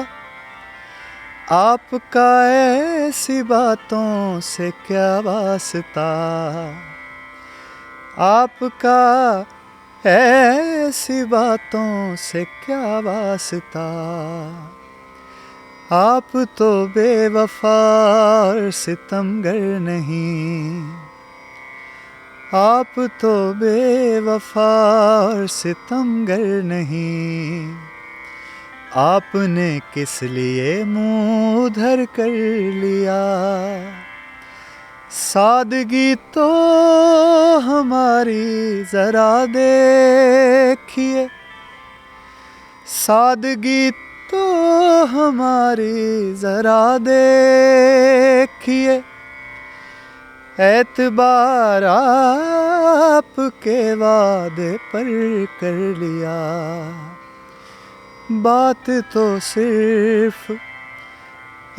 Speaker 1: आपका ऐसी बातों से क्या वास्ता, आपका ऐसी बातों से क्या वास्ता. आप तो बेवफा और सितमगर नहीं, आप तो बेवफा और सितमगर नहीं. आपने किस लिए मुँह धर कर लिया. सादगी तो हमारी ज़रा देखिए, सादगी तो हमारी ज़रा देखिए, एतबार आपके वादे पर कर लिया. बात तो सिर्फ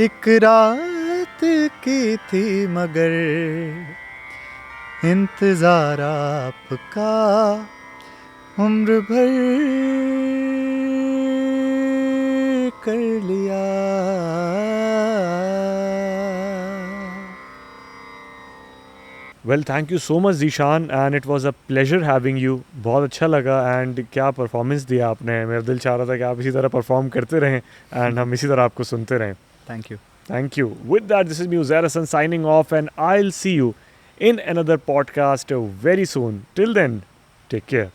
Speaker 1: एक रात की थी, मगर इंतज़ार आपका उम्र भर कर लिया.
Speaker 3: Well, thank you so much Zishan, and it was a pleasure having you. बहुत अच्छा लगा, and क्या परफॉर्मेंस दिया आपने. मेरा दिल चाह रहा था कि आप इसी तरह परफॉर्म करते रहें and हम इसी तरह आपको सुनते रहें.
Speaker 1: Thank you.
Speaker 3: Thank you. With that, this is me Uzair Hassan signing off, and I'll see you in another podcast very soon. Till then, take care.